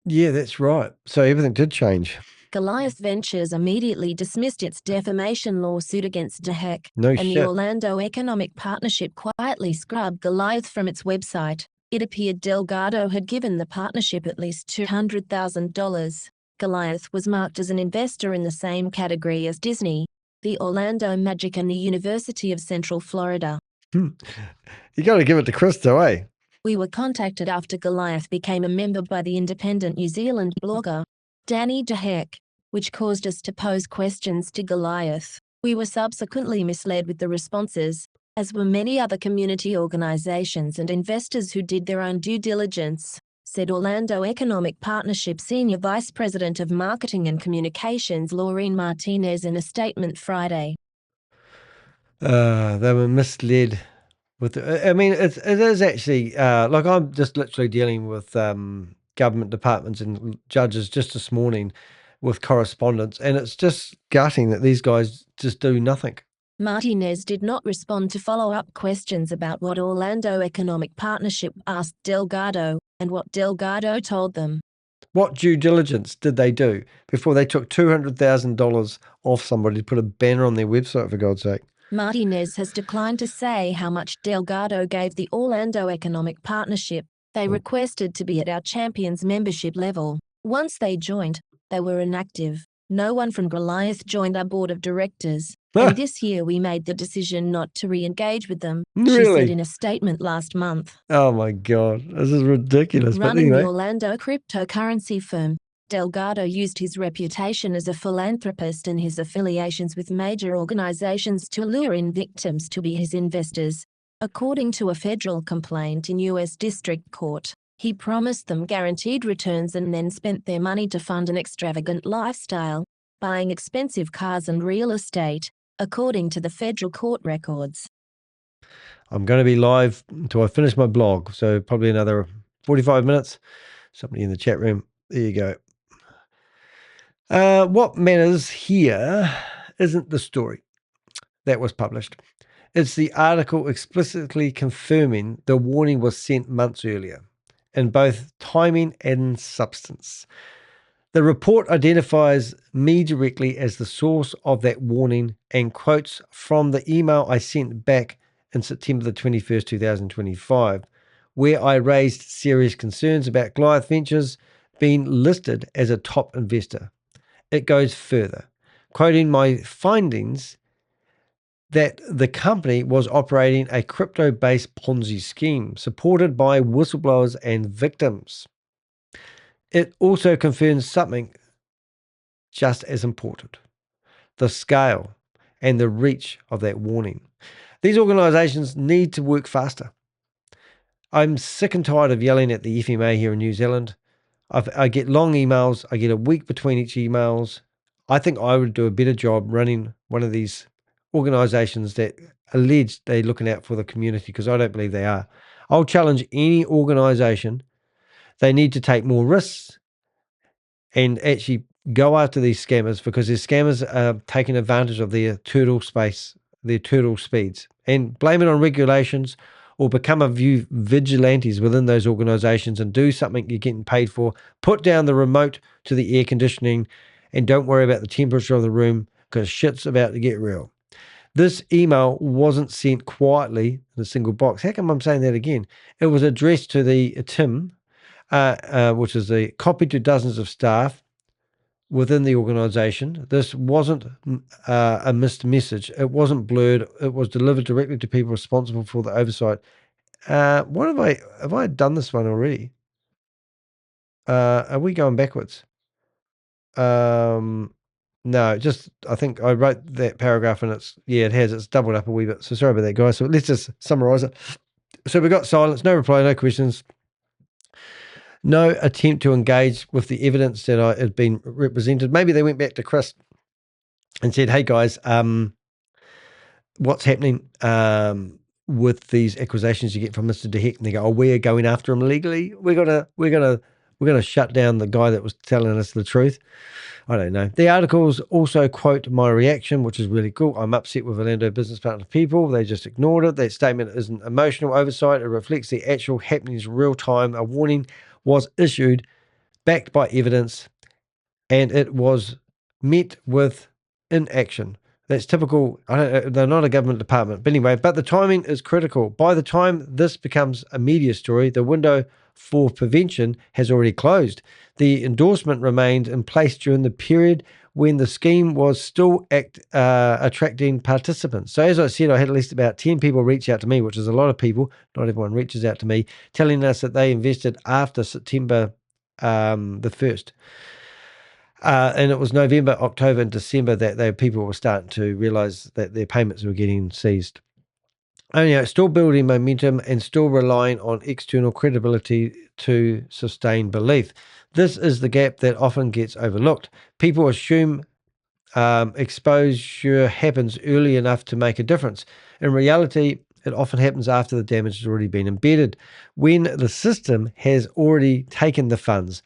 yeah, that's right. So everything did change. Goliath Ventures immediately dismissed its defamation lawsuit against DeHeck, No and shit. the Orlando Economic Partnership quietly scrubbed Goliath from its website. It appeared Delgado had given the partnership at least $200,000. Goliath was marked as an investor in the same category as Disney, the Orlando Magic, and the University of Central Florida. You got to give it to Christo, eh? We were contacted after Goliath became a member by the independent New Zealand blogger, Danny DeHeck, which caused us to pose questions to Goliath. We were subsequently misled with the responses, as were many other community organizations and investors who did their own due diligence, said Orlando Economic Partnership Senior Vice President of Marketing and Communications Laureen Martinez in a statement Friday. They were misled. I mean, it is actually, like I'm just literally dealing with government departments and judges just this morning with correspondence, and it's just gutting that these guys just do nothing. Martinez did not respond to follow-up questions about what Orlando Economic Partnership asked Delgado and what Delgado told them. What due diligence did they do before they took $200,000 off somebody to put a banner on their website, for God's sake? Martinez has declined to say how much Delgado gave the Orlando Economic Partnership. They requested to be at our Champions membership level. Once they joined, they were inactive. No one from Goliath joined our board of directors. And this year we made the decision not to re-engage with them, she said in a statement last month. Oh my God, this is ridiculous. Running the Orlando cryptocurrency firm, Delgado used his reputation as a philanthropist and his affiliations with major organizations to lure in victims to be his investors. According to a federal complaint in U.S. District Court, he promised them guaranteed returns and then spent their money to fund an extravagant lifestyle, buying expensive cars and real estate, according to the federal court records. I'm going to be live until I finish my blog, so probably another 45 minutes. Somebody in the chat room. There you go. What matters here isn't the story that was published. It's the article explicitly confirming the warning was sent months earlier, in both timing and substance. The report identifies me directly as the source of that warning and quotes from the email I sent back in September the 21st, 2025, where I raised serious concerns about Goliath Ventures being listed as a top investor. It goes further, quoting my findings that the company was operating a crypto-based Ponzi scheme supported by whistleblowers and victims. It also confirms something just as important: the scale and the reach of that warning. These organizations need to work faster. I'm sick and tired of yelling at the FMA here in New Zealand. I get long emails. I get a week between each emails. I think I would do a better job running one of these organizations that allege they're looking out for the community, because I don't believe they are. I'll challenge any organization. They need to take more risks and actually go after these scammers, because these scammers are taking advantage of their turtle space, their turtle speeds, and blame it on regulations, or become a few vigilantes within those organizations and do something you're getting paid for. Put down the remote to the air conditioning and don't worry about the temperature of the room, because shit's about to get real. This email wasn't sent quietly in a single box. How come I'm saying that again? It was addressed to the TIM, which is the copy to dozens of staff within the organization. This wasn't a missed message. It wasn't blurred. It was delivered directly to people responsible for the oversight. What have I done this one already? Are we going backwards? No, just, I think I wrote that paragraph and it's doubled up a wee bit. So sorry about that, guys. So let's just summarize it. So we got silence, no reply, no questions. No attempt to engage with the evidence that had been represented. Maybe they went back to Chris and said, "Hey guys, what's happening with these accusations you get from Mr. DeHeck?" And they go, "Oh, we're going after him legally. We're gonna shut down the guy that was telling us the truth." I don't know. The articles also quote my reaction, which is really cool. "I'm upset with Orlando business partner people. They just ignored it. That statement isn't emotional oversight. It reflects the actual happenings real time. A warning was issued, backed by evidence, and it was met with inaction." That's typical. They're not a government department. But anyway, but the timing is critical. By the time this becomes a media story, the window for prevention has already closed. The endorsement remained in place during the period when the scheme was still attracting participants. So as I said, I had at least about 10 people reach out to me, which is a lot of people. Not everyone reaches out to me, telling us that they invested after September the 1st. And it was November, October, and December that people were starting to realize that their payments were getting seized. Still building momentum and still relying on external credibility to sustain belief. This is the gap that often gets overlooked. People assume exposure happens early enough to make a difference. In reality, it often happens after the damage has already been embedded. When the system has already taken the funds,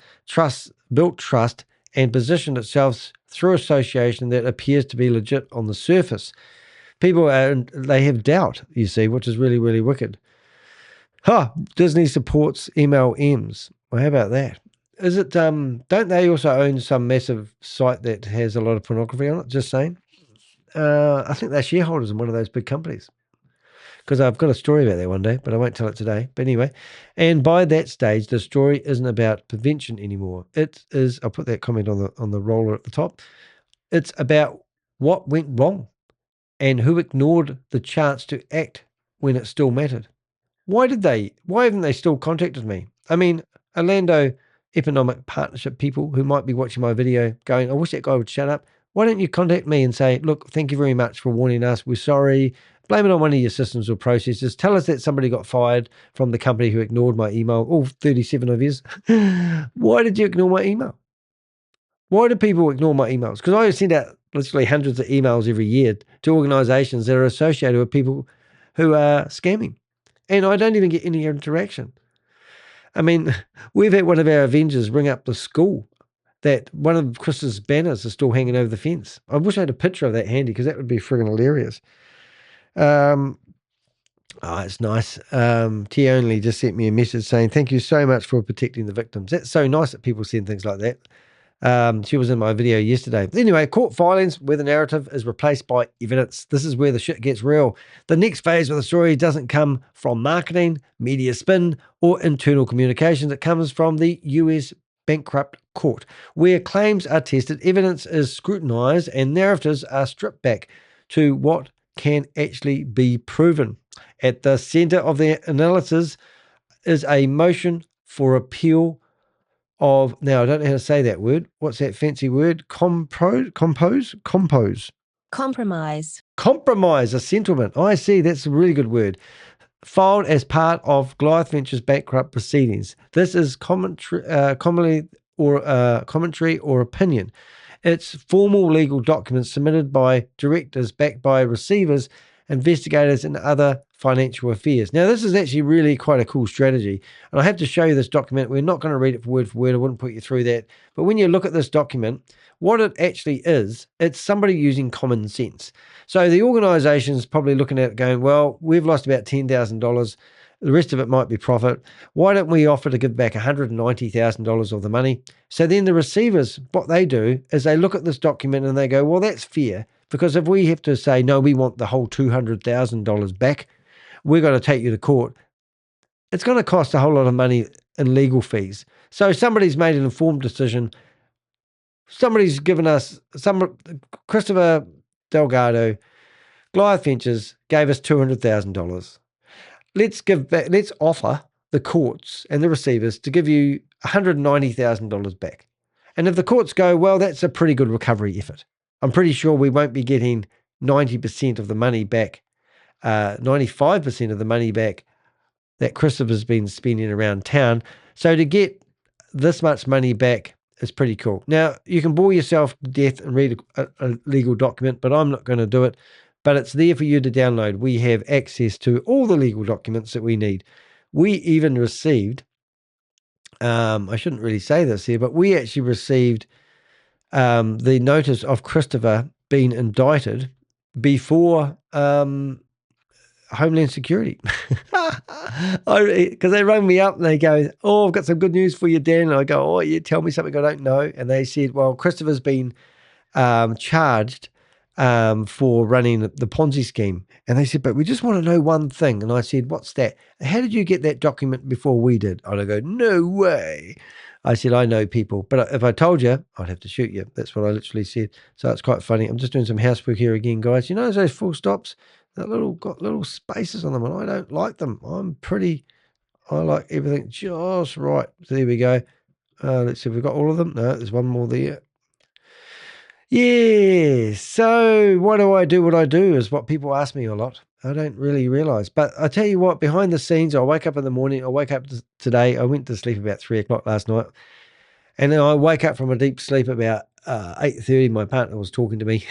built trust, and positioned itself through association that appears to be legit on the surface. People they have doubt, you see, which is really, really wicked. Disney supports MLMs. Well, how about that? Is it, don't they also own some massive site that has a lot of pornography on it? Just saying. I think they're shareholders in one of those big companies. Because I've got a story about that one day, but I won't tell it today. But anyway, and by that stage, the story isn't about prevention anymore. It is, I'll put that comment on the roller at the top. It's about what went wrong and who ignored the chance to act when it still mattered. Why haven't they still contacted me? I mean, Orlando Economic Partnership people who might be watching my video going, I wish that guy would shut up. Why don't you contact me and say, look, thank you very much for warning us. We're sorry. Blame it on one of your systems or processes. Tell us that somebody got fired from the company who ignored my email. All 37 of yous. Why did you ignore my email? Why do people ignore my emails? Because I send out literally hundreds of emails every year to organizations that are associated with people who are scamming. And I don't even get any interaction. I mean, we've had one of our Avengers ring up the school that one of Chris's banners is still hanging over the fence. I wish I had a picture of that handy because that would be friggin' hilarious. It's nice. Tia Only just sent me a message saying, thank you so much for protecting the victims. That's so nice that people send things like that. She was in my video yesterday. Anyway, court filings where the narrative is replaced by evidence. This is where the shit gets real. The next phase of the story doesn't come from marketing, media spin, or internal communications. It comes from the US bankrupt court, where claims are tested, evidence is scrutinized, and narratives are stripped back to what can actually be proven. At the center of the analysis is a motion for appeal of, now I don't know how to say that word. What's that fancy word? Compromise, a settlement. I see. That's a really good word. Filed as part of Goliath Ventures bankrupt proceedings. This is commentary or opinion. It's formal legal documents submitted by directors backed by receivers, investigators, and other financial affairs. Now, this is actually really quite a cool strategy. And I have to show you this document. We're not going to read it word for word. I wouldn't put you through that. But when you look at this document, what it actually is, it's somebody using common sense. So the organization's probably looking at it going, well, we've lost about $10,000. The rest of it might be profit. Why don't we offer to give back $190,000 of the money? So then the receivers, what they do is they look at this document and they go, well, that's fair. Because if we have to say, no, we want the whole $200,000 back, we're going to take you to court. It's going to cost a whole lot of money in legal fees. So somebody's made an informed decision. Somebody's given us, Christopher Delgado, Goliath Ventures gave us $200,000. Let's offer the courts and the receivers to give you $190,000 back. And if the courts go, well, that's a pretty good recovery effort. I'm pretty sure we won't be getting 90% of the money back, 95% of the money back that Christopher's been spending around town. So to get this much money back is pretty cool. Now, you can bore yourself to death and read a legal document, but I'm not going to do it. But it's there for you to download. We have access to all the legal documents that we need. We even received, I shouldn't really say this here, but we actually received the notice of Christopher being indicted before Homeland Security. Because they rang me up and they go, oh, I've got some good news for you, Dan. And I go, oh, yeah, tell me something I don't know. And they said, well, Christopher's been charged for running the Ponzi scheme. And they said, but we just want to know one thing. And I said, what's that? How did you get that document before we did? And I go, no way. I said, I know people, but if I told you, I'd have to shoot you. That's what I literally said. So it's quite funny. I'm just doing some housework here again, guys. You know those full stops? That got little spaces on them, and I don't like them. I like everything just right. So there we go. Let's see if we've got all of them. No, there's one more there. Yeah. So why do I do what I do is what people ask me a lot. I don't really realize. But I tell you what, behind the scenes, I wake up in the morning. I wake up today. I went to sleep about 3 o'clock last night. And then I wake up from a deep sleep about 8:30. My partner was talking to me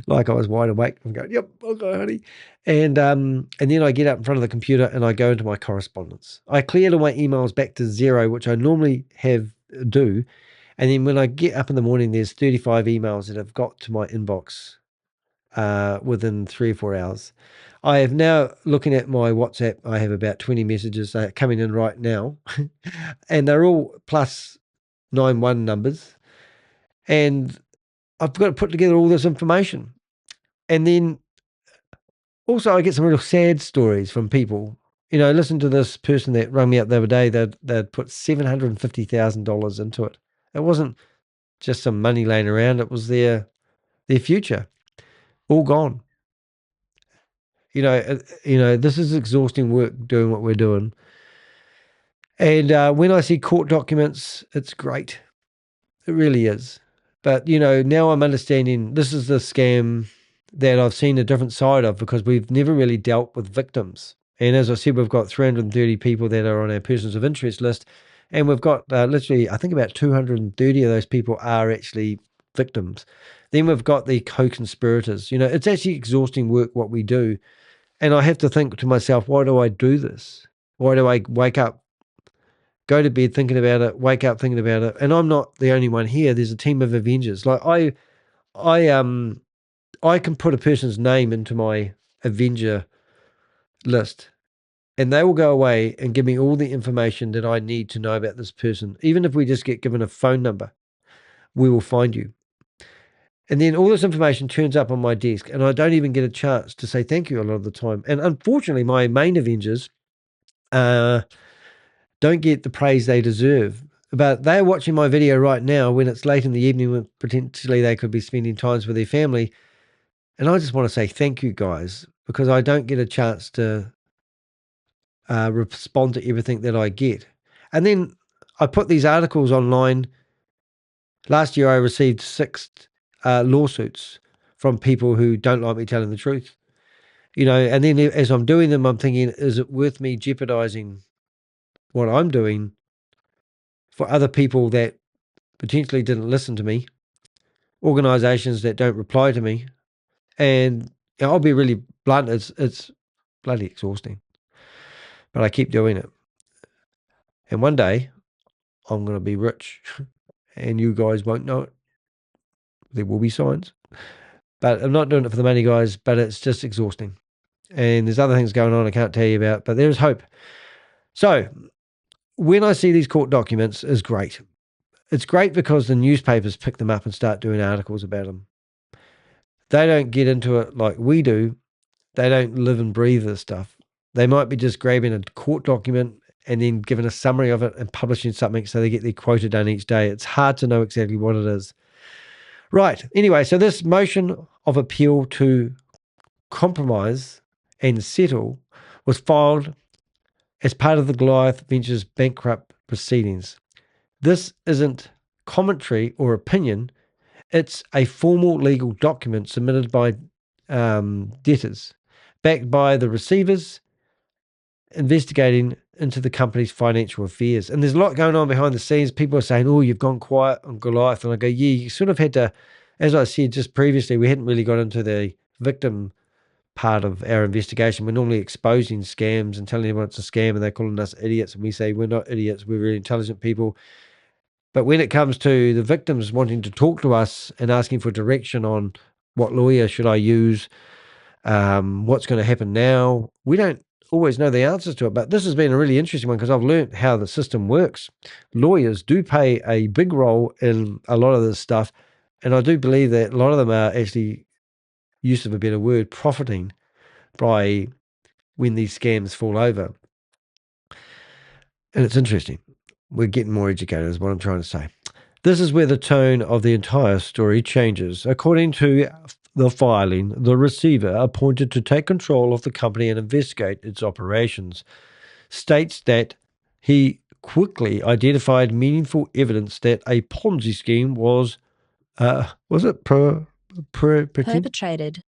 like I was wide awake. I'm going, yep, okay, honey. And then I get up in front of the computer and I go into my correspondence. I cleared all my emails back to zero, which I normally do. And then when I get up in the morning, there's 35 emails that have got to my inbox within 3 or 4 hours. I have now, looking at my WhatsApp, I have about 20 messages coming in right now. And they're all plus 91 numbers. And I've got to put together all this information. And then also I get some real sad stories from people. You know, listen to this person that rang me up the other day. They'd put $750,000 into it. It wasn't just some money laying around. It was their future, all gone. You know, this is exhausting work doing what we're doing. And when I see court documents, it's great. It really is. But, you know, now I'm understanding this is the scam that I've seen a different side of because we've never really dealt with victims. And as I said, we've got 330 people that are on our persons of interest list. And we've got literally, I think about 230 of those people are actually victims. Then we've got the co-conspirators. You know, it's actually exhausting work what we do. And I have to think to myself, why do I do this? Why do I wake up, go to bed thinking about it, wake up thinking about it? And I'm not the only one here. There's a team of Avengers. Like I can put a person's name into my Avenger list and they will go away and give me all the information that I need to know about this person. Even if we just get given a phone number, we will find you. And then all this information turns up on my desk and I don't even get a chance to say thank you a lot of the time. And unfortunately, my main Avengers don't get the praise they deserve. But they're watching my video right now when it's late in the evening when potentially they could be spending times with their family. And I just want to say thank you, guys, because I don't get a chance to respond to everything that I get. And then I put these articles online. Last year, I received 6 lawsuits from people who don't like me telling the truth. You know, and then as I'm doing them, I'm thinking, is it worth me jeopardizing what I'm doing for other people that potentially didn't listen to me, organizations that don't reply to me? And I'll be really blunt, it's bloody exhausting. But I keep doing it. And one day, I'm going to be rich and you guys won't know it. There will be signs. But I'm not doing it for the money, guys, but it's just exhausting. And there's other things going on I can't tell you about, but there's hope. So when I see these court documents, it's great. It's great because the newspapers pick them up and start doing articles about them. They don't get into it like we do. They don't live and breathe this stuff. They might be just grabbing a court document and then giving a summary of it and publishing something so they get their quota done each day. It's hard to know exactly what it is. Right. Anyway, so this motion of appeal to compromise and settle was filed as part of the Goliath Ventures bankrupt proceedings. This isn't commentary or opinion. It's a formal legal document submitted by debtors, backed by the receivers, investigating into the company's financial affairs. And there's a lot going on behind the scenes. People are saying, oh, you've gone quiet on Goliath. And I go, yeah, you sort of had to, as I said just previously, we hadn't really got into the victim part of our investigation. We're normally exposing scams and telling everyone it's a scam and they're calling us idiots. And we say, we're not idiots. We're really intelligent people. But when it comes to the victims wanting to talk to us and asking for direction on what lawyer should I use, what's going to happen now, we don't always know the answers to it. But this has been a really interesting one because I've learned how the system works. Lawyers do play a big role in a lot of this stuff. And I do believe that a lot of them are actually use of a better word, profiting by when these scams fall over. And it's interesting. We're getting more educated is what I'm trying to say. This is where the tone of the entire story changes. According to the filing, the receiver appointed to take control of the company and investigate its operations states that he quickly identified meaningful evidence that a Ponzi scheme was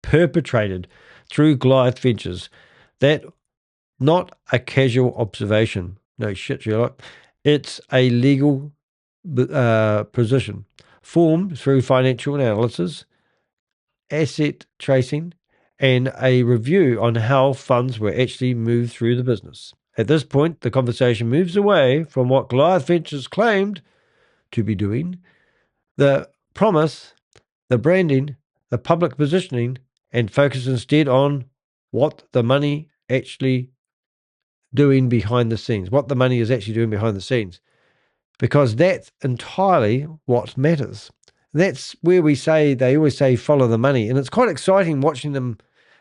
perpetrated through Goliath Ventures. That not a casual observation. No shit, Sherlock. It's a legal position formed through financial analysis, asset tracing, and a review on how funds were actually moved through the business. At this point, the conversation moves away from what Goliath Ventures claimed to be doing, the promise, the branding, the public positioning, and focus instead on what the money actually doing behind the scenes, what the money is actually doing behind the scenes, because that's entirely what matters. That's where they always say, follow the money. And it's quite exciting watching them,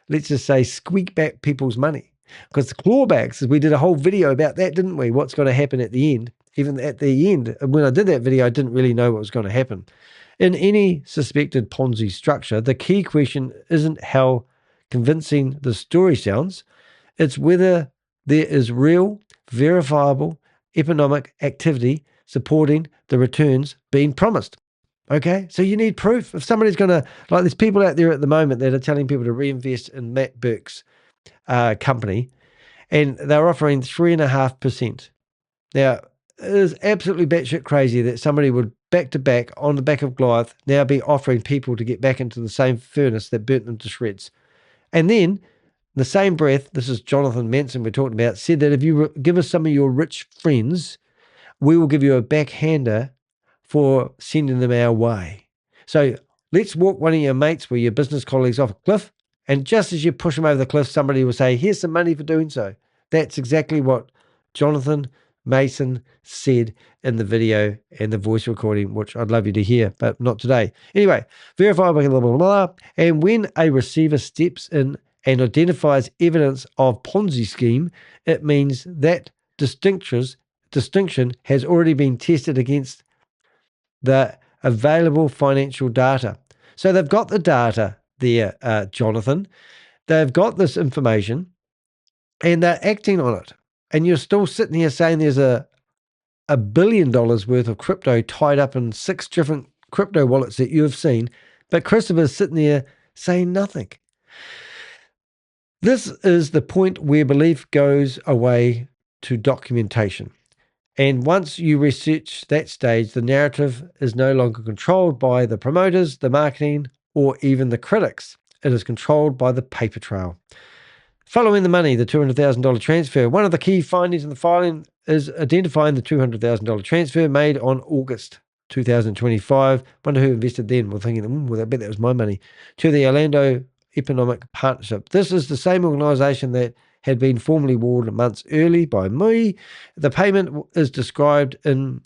let's just say, squeak back people's money. Because the clawbacks, we did a whole video about that, didn't we? What's going to happen at the end. Even at the end, when I did that video, I didn't really know what was going to happen. In any suspected Ponzi structure, the key question isn't how convincing the story sounds, it's whether there is real, verifiable economic activity supporting the returns being promised. Okay, so you need proof. If somebody's going to, like there's people out there at the moment that are telling people to reinvest in Matt Burke's company, and they're offering 3.5%. Now, it is absolutely batshit crazy that somebody would back to back on the back of Goliath now be offering people to get back into the same furnace that burnt them to shreds. And then, the same breath, this is Jonathan Manson we're talking about, said that if you give us some of your rich friends, we will give you a backhander for sending them our way. So let's walk one of your mates or your business colleagues off a cliff, and just as you push them over the cliff, somebody will say, here's some money for doing so. That's exactly what Jonathan Mason said in the video and the voice recording, which I'd love you to hear, but not today. Anyway, verifiable, blah, blah, blah, and when a receiver steps in and identifies evidence of Ponzi scheme, it means that distinction has already been tested against the available financial data. So they've got the data there, Jonathan. They've got this information and they're acting on it. And you're still sitting here saying there's a $1 billion worth of crypto tied up in 6 different crypto wallets that you have seen, but Christopher's sitting there saying nothing. This is the point where belief goes away to documentation. And once you research that stage, the narrative is no longer controlled by the promoters, the marketing, or even the critics. It is controlled by the paper trail. Following the money, the $200,000 transfer. One of the key findings in the filing is identifying the $200,000 transfer made on August 2025. Wonder who invested then. We're thinking, well, I bet that was my money. To the Orlando Economic Partnership. This is the same organisation that had been formally warned months early by me. The payment is described in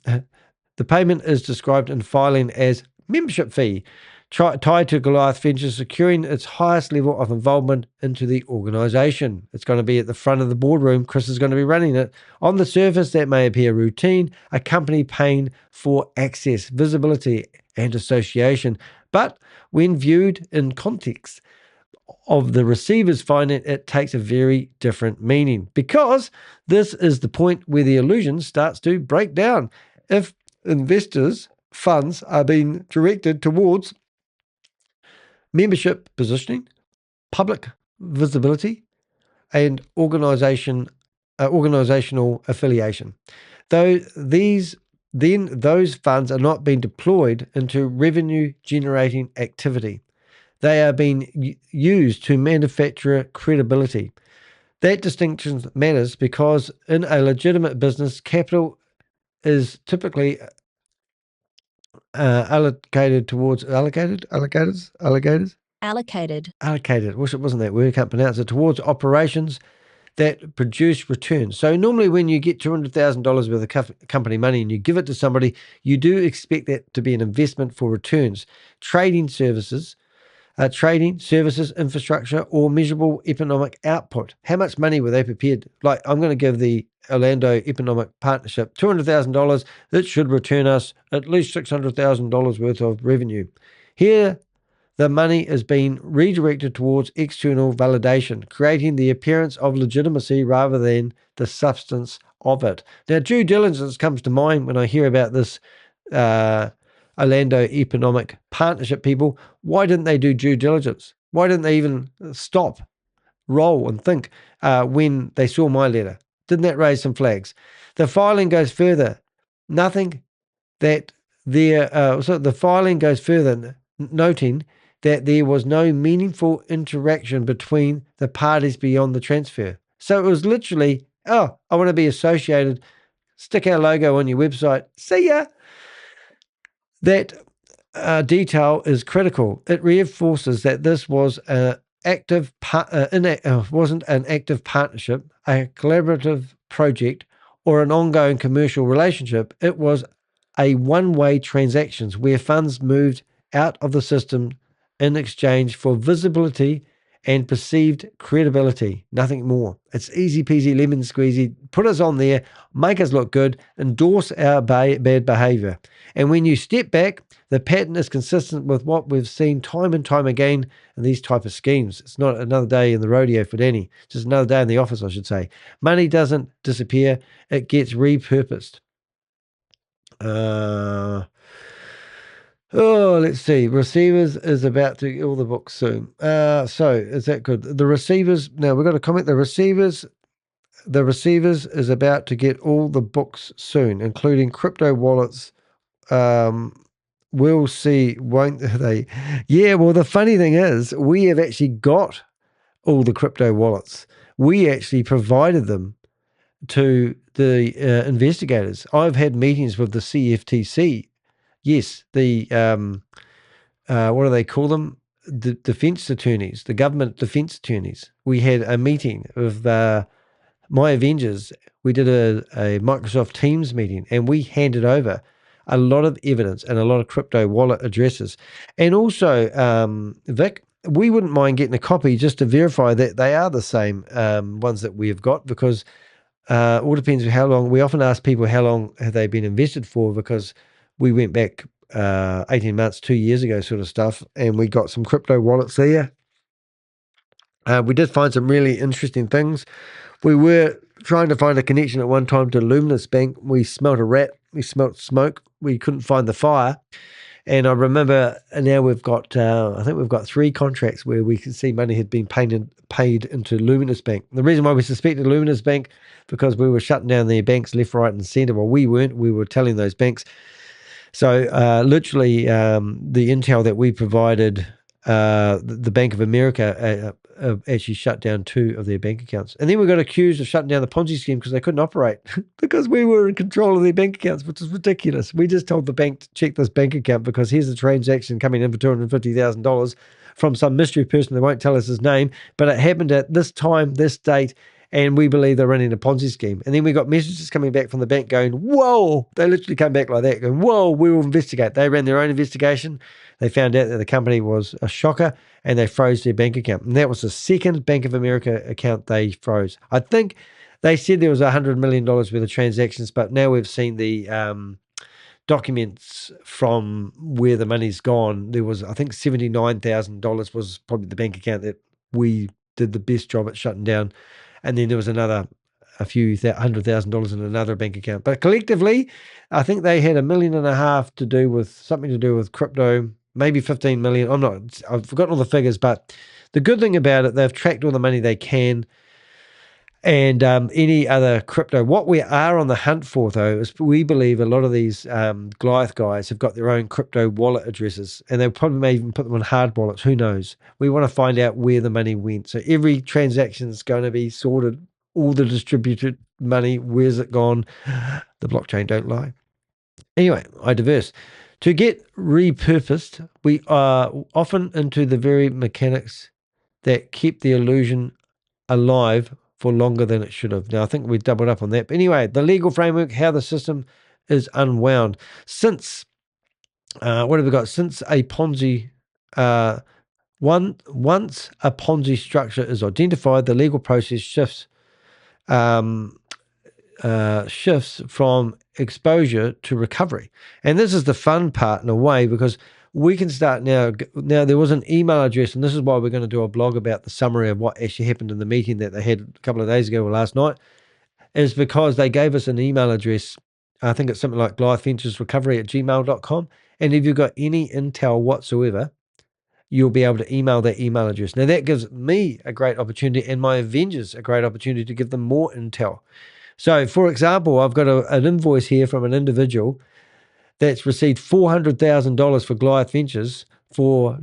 filing as membership fee, tied to Goliath Ventures securing its highest level of involvement into the organisation. It's going to be at the front of the boardroom. Chris is going to be running it. On the surface, that may appear routine, a company paying for access, visibility, and association. But when viewed in context of the receiver's finding, it takes a very different meaning, because this is the point where the illusion starts to break down. If investors' funds are being directed towards membership positioning, public visibility, and organizational affiliation, those funds are not being deployed into revenue-generating activity. They are being used to manufacture credibility. That distinction matters because in a legitimate business, capital is typically allocated. Wish it wasn't that word. Can't pronounce it. Towards operations that produce returns. So normally when you get $200,000 worth of company money and you give it to somebody, you do expect that to be an investment for returns. Trading services trading, services, infrastructure, or measurable economic output. How much money were they prepared? Like, I'm going to give the Orlando Economic Partnership $200,000. It should return us at least $600,000 worth of revenue. Here, the money is being redirected towards external validation, creating the appearance of legitimacy rather than the substance of it. Now, due diligence comes to mind when I hear about this Orlando Economic Partnership people. Why didn't they do due diligence? Why didn't they even stop, roll, and think when they saw my letter? Didn't that raise some flags? The filing goes further. Nothing that there, so the filing goes further, noting that there was no meaningful interaction between the parties beyond the transfer. So it was literally, oh, I want to be associated, stick our logo on your website, see ya. That detail is critical. It reinforces that this was wasn't an active partnership, a collaborative project, or an ongoing commercial relationship. It was a one-way transactions where funds moved out of the system in exchange for visibility and perceived credibility. Nothing more. It's easy peasy, lemon squeezy. Put us on there, make us look good, endorse our bad behavior. And when you step back, the pattern is consistent with what we've seen time and time again in these type of schemes. It's not another day in the rodeo for Danny, just another day in the office, I should say. Money doesn't disappear, it gets repurposed. Let's see. Receivers is about to get all the books soon. So is that good? The receivers, now we've got a comment. The receivers is about to get all the books soon, including crypto wallets. We'll see, won't they? Yeah, well, the funny thing is, we have actually got all the crypto wallets. We actually provided them to the investigators. I've had meetings with the CFTC. Yes, the what do they call them? The defense attorneys, the government defense attorneys. We had a meeting with my Avengers. We did a Microsoft Teams meeting, and we handed over a lot of evidence and a lot of crypto wallet addresses. And also, Vic, we wouldn't mind getting a copy just to verify that they are the same ones that we have got, because all depends on how long. We often ask people how long have they been invested for, because we went back 18 months, 2 years ago sort of stuff, and we got some crypto wallets there. We did find some really interesting things. We were trying to find a connection at one time to Luminous Bank. We smelt a rat. We smelt smoke. We couldn't find the fire. And I remember now we've got, I think we've got 3 contracts where we can see money had been paid into Luminous Bank. The reason why we suspected Luminous Bank, because we were shutting down their banks left, right, and centre. Well, we weren't. We were telling those banks. So literally the intel that we provided, the Bank of America actually shut down 2 of their bank accounts. And then we got accused of shutting down the Ponzi scheme because they couldn't operate because we were in control of their bank accounts, which is ridiculous. We just told the bank to check this bank account because here's a transaction coming in for $250,000 from some mystery person. They won't tell us his name, but it happened at this time, this date, and we believe they're running a Ponzi scheme. And then we got messages coming back from the bank going, whoa, they literally came back like that, going, whoa, we will investigate. They ran their own investigation. They found out that the company was a shocker, and they froze their bank account. And that was the second Bank of America account they froze. I think they said there was $100 million worth of transactions, but now we've seen the documents from where the money's gone. There was, I think, $79,000 was probably the bank account that we did the best job at shutting down. And then there was a few $100,000 in another bank account. But collectively, I think they had $1.5 million to do with something to do with crypto, maybe 15 million. I've forgotten all the figures, but the good thing about it, they've tracked all the money they can. And any other crypto. What we are on the hunt for, though, is we believe a lot of these Goliath guys have got their own crypto wallet addresses, and they probably may even put them on hard wallets. Who knows? We want to find out where the money went. So every transaction is going to be sorted. All the distributed money, where's it gone? The blockchain don't lie. Anyway, I diverse. To get repurposed, we are often into the very mechanics that keep the illusion alive for longer than it should have. Now, I think we doubled up on that. But anyway, the legal framework, how the system is unwound. Since, what have we got? Since a Ponzi Once a Ponzi structure is identified, the legal process shifts from exposure to recovery. And this is the fun part in a way, because we can start now. Now, there was an email address, and this is why we're going to do a blog about the summary of what actually happened in the meeting that they had a couple of days ago or last night, is because they gave us an email address. I think it's something like goliathventuresrecovery@gmail.com. And if you've got any intel whatsoever, you'll be able to email that email address. Now, that gives me a great opportunity and my Avengers a great opportunity to give them more intel. So, for example, I've got an invoice here from an individual that's received $400,000 for Goliath Ventures for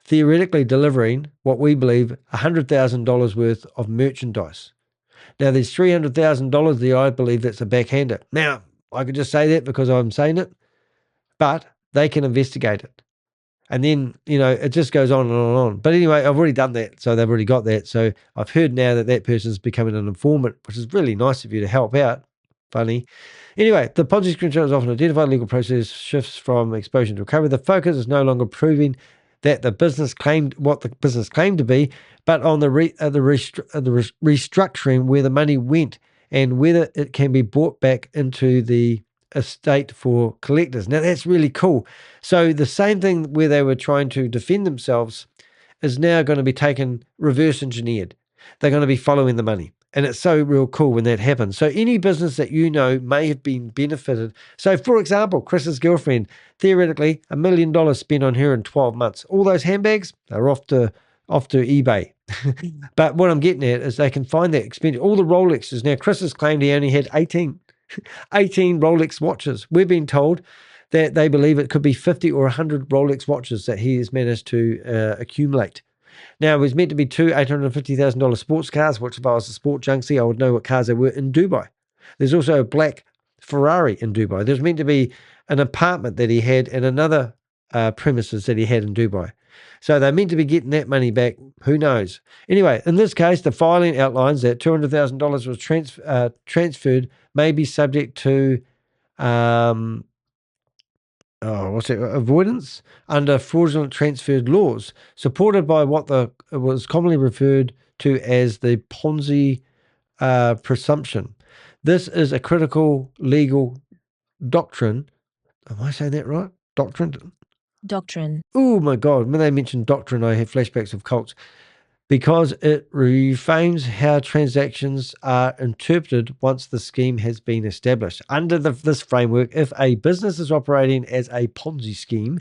theoretically delivering what we believe $100,000 worth of merchandise. Now, there's $300,000 there. I believe that's a backhander. Now, I could just say that because I'm saying it, but they can investigate it. And then, it just goes on and on and on. But anyway, I've already done that. So they've already got that. So I've heard now that that person's becoming an informant, which is really nice of you to help out. Funny. Anyway, the Ponzi screenshot is often identified. Legal process shifts from exposure to recovery. The focus is no longer proving that the business claimed what the business claimed to be, but on the restructuring where the money went and whether it can be brought back into the estate for collectors. Now, that's really cool. So the same thing where they were trying to defend themselves is now going to be taken reverse engineered. They're going to be following the money. And it's so real cool when that happens. So any business that may have been benefited. So, for example, Chris's girlfriend, theoretically, $1 million spent on her in 12 months. All those handbags, they're off to eBay. But what I'm getting at is they can find that expenditure. All the Rolexes. Now, Chris has claimed he only had 18 Rolex watches. We've been told that they believe it could be 50 or 100 Rolex watches that he has managed to accumulate. Now, it was meant to be two $850,000 sports cars, which if I was a sport junkie, I would know what cars they were in Dubai. There's also a black Ferrari in Dubai. There's meant to be an apartment that he had and another premises that he had in Dubai. So they're meant to be getting that money back. Who knows? Anyway, in this case, the filing outlines that $200,000 was transferred, may be subject to avoidance under fraudulent transferred laws, supported by what was commonly referred to as the Ponzi presumption. This is a critical legal doctrine. Am I saying that right? Doctrine. Oh my God! When they mention doctrine, I have flashbacks of cults, because it reframes how transactions are interpreted once the scheme has been established. Under this framework, if a business is operating as a Ponzi scheme,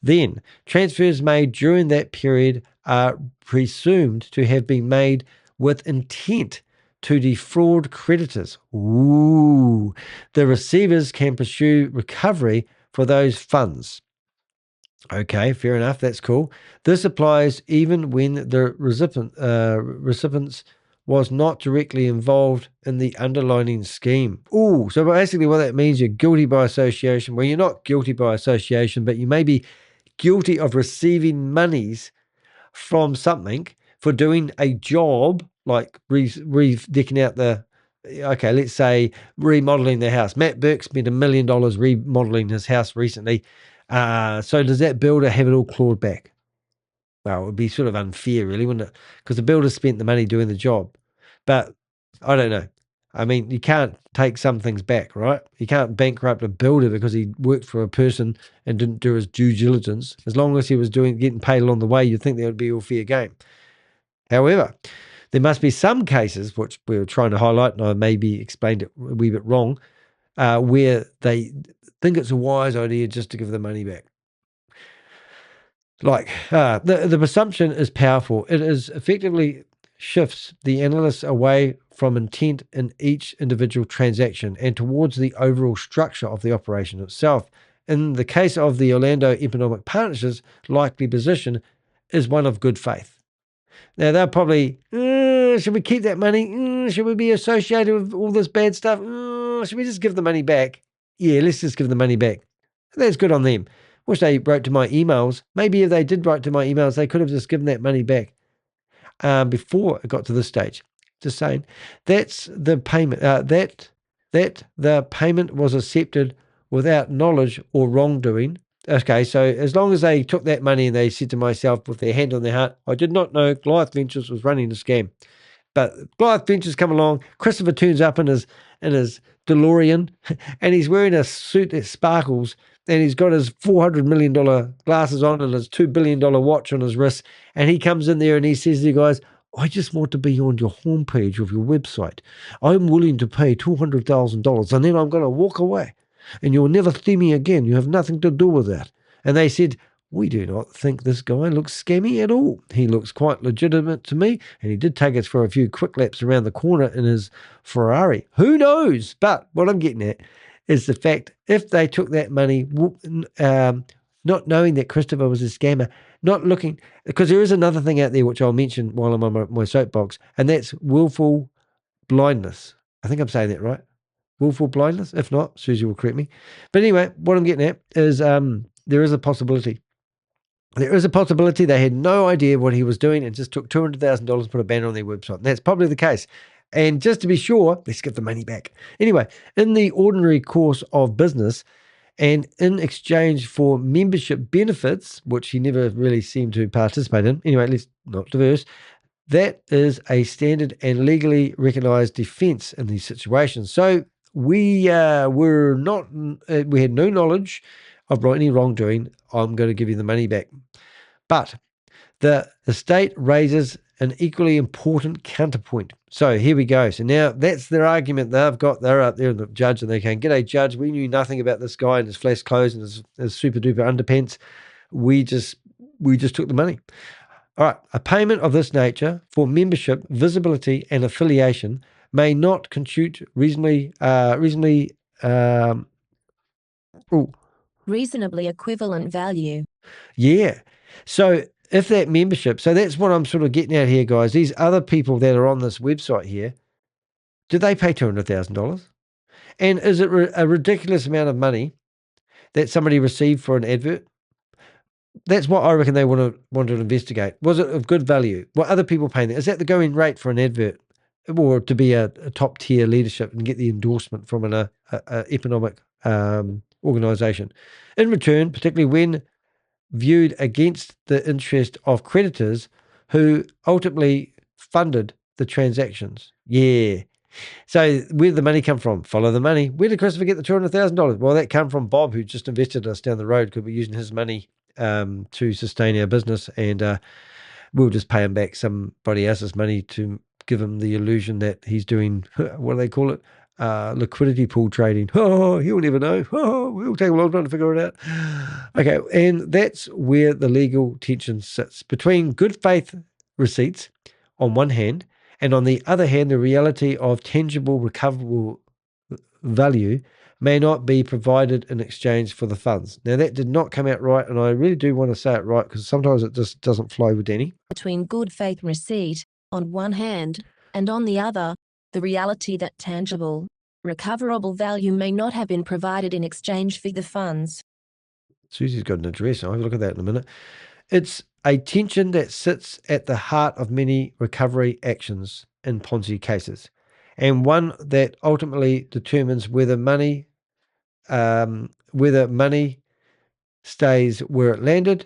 then transfers made during that period are presumed to have been made with intent to defraud creditors. Ooh, the receivers can pursue recovery for those funds. Okay, fair enough. That's cool. This applies even when the recipients was not directly involved in the underlying scheme. Ooh, so basically what that means, you're guilty by association. Well, you're not guilty by association, but you may be guilty of receiving monies from something for doing a job like decking out let's say remodeling the house. Matt Burke spent $1 million remodeling his house recently. So does that builder have it all clawed back? Well, it would be sort of unfair, really, wouldn't it? Because the builder spent the money doing the job. But I don't know. I mean, you can't take some things back, right? You can't bankrupt a builder because he worked for a person and didn't do his due diligence. As long as he was getting paid along the way, you'd think that would be all fair game. However, there must be some cases, which we were trying to highlight, and I maybe explained it a wee bit wrong, where they think it's a wise idea just to give the money back. Like, the presumption is powerful. It is effectively shifts the analyst away from intent in each individual transaction and towards the overall structure of the operation itself. In the case of the Orlando Economic Partnerships, likely position is one of good faith. Now, they're probably, should we keep that money? Should we be associated with all this bad stuff? Should we just give the money back? Yeah, let's just give the money back. That's good on them. Wish they wrote to my emails. Maybe if they did write to my emails, they could have just given that money back before it got to this stage. Just saying. That's the payment. That the payment was accepted without knowledge or wrongdoing Okay, so as long as they took that money and they said to myself with their hand on their heart, I did not know Goliath Ventures was running a scam. But Goliath Ventures come along, Christopher turns up in his DeLorean, and he's wearing a suit that sparkles, and he's got his $400 million glasses on and his $2 billion watch on his wrist, and he comes in there and he says to you guys, I just want to be on your homepage of your website. I'm willing to pay $200,000, and then I'm going to walk away, and you'll never see me again. You have nothing to do with that. And they said, we do not think this guy looks scammy at all. He looks quite legitimate to me, and he did take us for a few quick laps around the corner in his Ferrari. Who knows? But what I'm getting at is the fact if they took that money, not knowing that Christopher was a scammer, not looking, because there is another thing out there which I'll mention while I'm on my soapbox, and that's willful blindness. I think I'm saying that right. Willful blindness. If not, Susie will correct me. But anyway, what I'm getting at is there is a possibility. There is a possibility they had no idea what he was doing and just took $200,000 and put a banner on their website. And that's probably the case. And just to be sure, let's get the money back. Anyway, in the ordinary course of business and in exchange for membership benefits, which he never really seemed to participate in, anyway, let's not diverse, that is a standard and legally recognized defense in these situations. So we were not, we had no knowledge of any wrongdoing. I'm going to give you the money back. But the state raises an equally important counterpoint. So here we go. So now that's their argument. They're out there in the judge and they can get a judge. We knew nothing about this guy and his flash clothes and his super duper underpants. We just took the money. All right. A payment of this nature for membership, visibility, and affiliation may not constitute reasonably equivalent value. Yeah. So if that membership, so that's what I'm sort of getting at here, guys. These other people that are on this website here, did they pay $200,000? And is it a ridiculous amount of money that somebody received for an advert? That's what I reckon they want to investigate. Was it of good value? What other people paying that? Is that the going rate for an advert, or to be a top tier leadership and get the endorsement from an economic organization? In return, particularly when viewed against the interest of creditors who ultimately funded the transactions. Yeah. So where did the money come from? Follow the money. Where did Christopher get the $200,000? Well, that came from Bob, who just invested us down the road. Could be using his money to sustain our business, and we'll just pay him back somebody else's money to give him the illusion that he's doing, what do they call it? Liquidity pool trading. Oh, he'll never know. Oh, we'll take a long time to figure it out. Okay, and that's where the legal tension sits between good faith receipts on one hand, and on the other hand, the reality of tangible recoverable value may not be provided in exchange for the funds. Now, that did not come out right, and I really do want to say it right because sometimes it just doesn't flow with Danny. Between good faith receipt on one hand, and on the other, the reality that tangible, recoverable value may not have been provided in exchange for the funds. Susie's got an address. I'll have a look at that in a minute. It's a tension that sits at the heart of many recovery actions in Ponzi cases, and one that ultimately determines whether money stays where it landed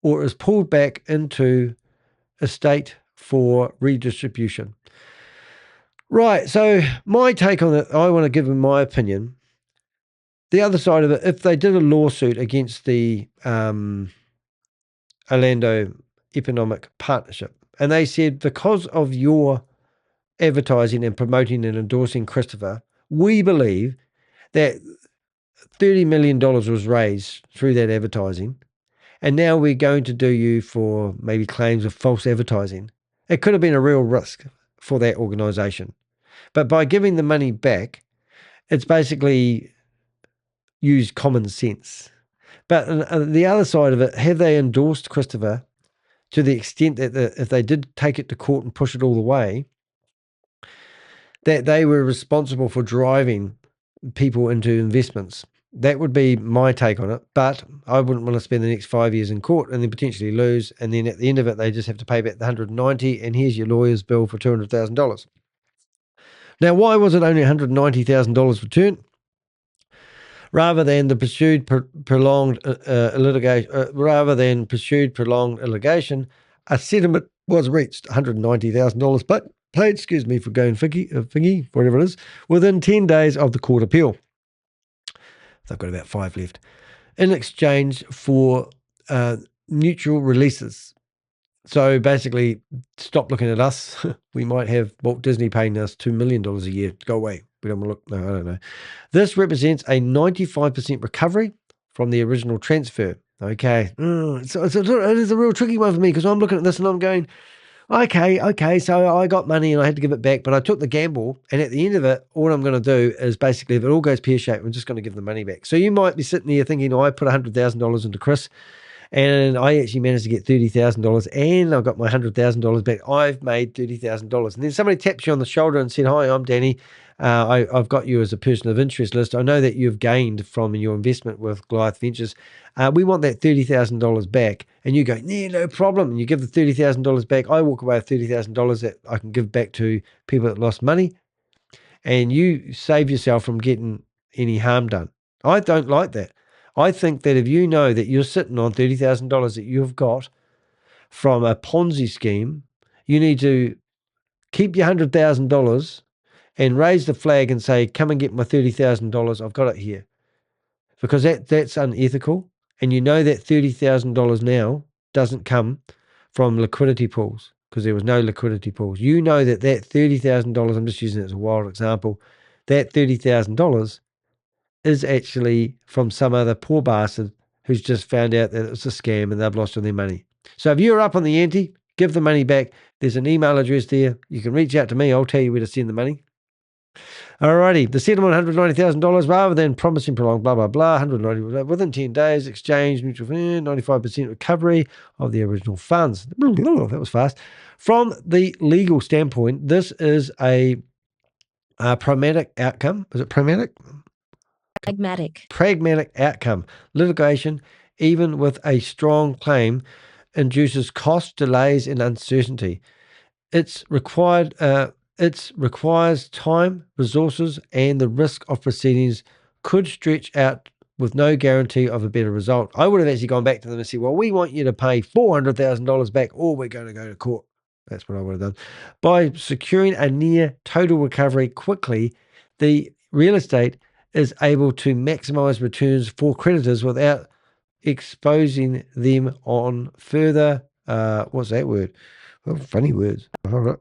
or is pulled back into a state for redistribution. Right, so my take on it, I want to give them my opinion. The other side of it, if they did a lawsuit against the Orlando Economic Partnership, and they said, because of your advertising and promoting and endorsing Christopher, we believe that $30 million was raised through that advertising, and now we're going to do you for maybe claims of false advertising. It could have been a real risk for that organization. But by giving the money back, it's basically used common sense. But on the other side of it, have they endorsed Christopher to the extent that if they did take it to court and push it all the way, that they were responsible for driving people into investments? That would be my take on it. But I wouldn't want to spend the next 5 years in court and then potentially lose. And then at the end of it, they just have to pay back the 190, and here's your lawyer's bill for $200,000. Now, why was it only $190,000 returned? Rather than prolonged litigation, a settlement was reached, $190,000, but paid, excuse me for going figgy, whatever it is, within 10 days of the court appeal. They've got about 5 left. In exchange for mutual releases. So basically, stop looking at us. We might have Walt Disney paying us $2 million a year. Go away. We don't want to look. No, I don't know. This represents a 95% recovery from the original transfer. Okay. So it is a real tricky one for me because I'm looking at this and I'm going, okay, so I got money and I had to give it back, but I took the gamble, and at the end of it, all I'm going to do is basically, if it all goes pear-shaped, I'm just going to give the money back. So you might be sitting there thinking, I put $100,000 into Chris, and I actually managed to get $30,000, and I got my $100,000 back. I've made $30,000. And then somebody taps you on the shoulder and said, hi, I'm Danny. I've got you as a person of interest list. I know that you've gained from your investment with Goliath Ventures. We want that $30,000 back. And you go, yeah, no problem. And you give the $30,000 back. I walk away with $30,000 that I can give back to people that lost money. And you save yourself from getting any harm done. I don't like that. I think that if you know that you're sitting on $30,000 that you've got from a Ponzi scheme, you need to keep your $100,000 and raise the flag and say, come and get my $30,000. I've got it here. Because that's unethical. And you know that $30,000 now doesn't come from liquidity pools because there was no liquidity pools. You know that $30,000, I'm just using it as a wild example, that $30,000 is actually from some other poor bastard who's just found out that it's a scam and they've lost all their money. So if you're up on the ante, give the money back. There's an email address there. You can reach out to me. I'll tell you where to send the money. Alrighty, the settlement $190,000 rather than promising prolonged blah blah blah. 190 within 10 days, exchange mutual 95% recovery of the original funds. That was fast. From the legal standpoint, this is a pragmatic outcome. Is it pragmatic? Pragmatic outcome. Litigation, even with a strong claim, induces cost, delays, and uncertainty. It requires time, resources, and the risk of proceedings could stretch out with no guarantee of a better result. I would have actually gone back to them and said, well, we want you to pay $400,000 back or we're going to go to court. That's what I would have done. By securing a near total recovery quickly, the real estate is able to maximize returns for creditors without exposing them on further, what's that word? Oh, funny words. All right.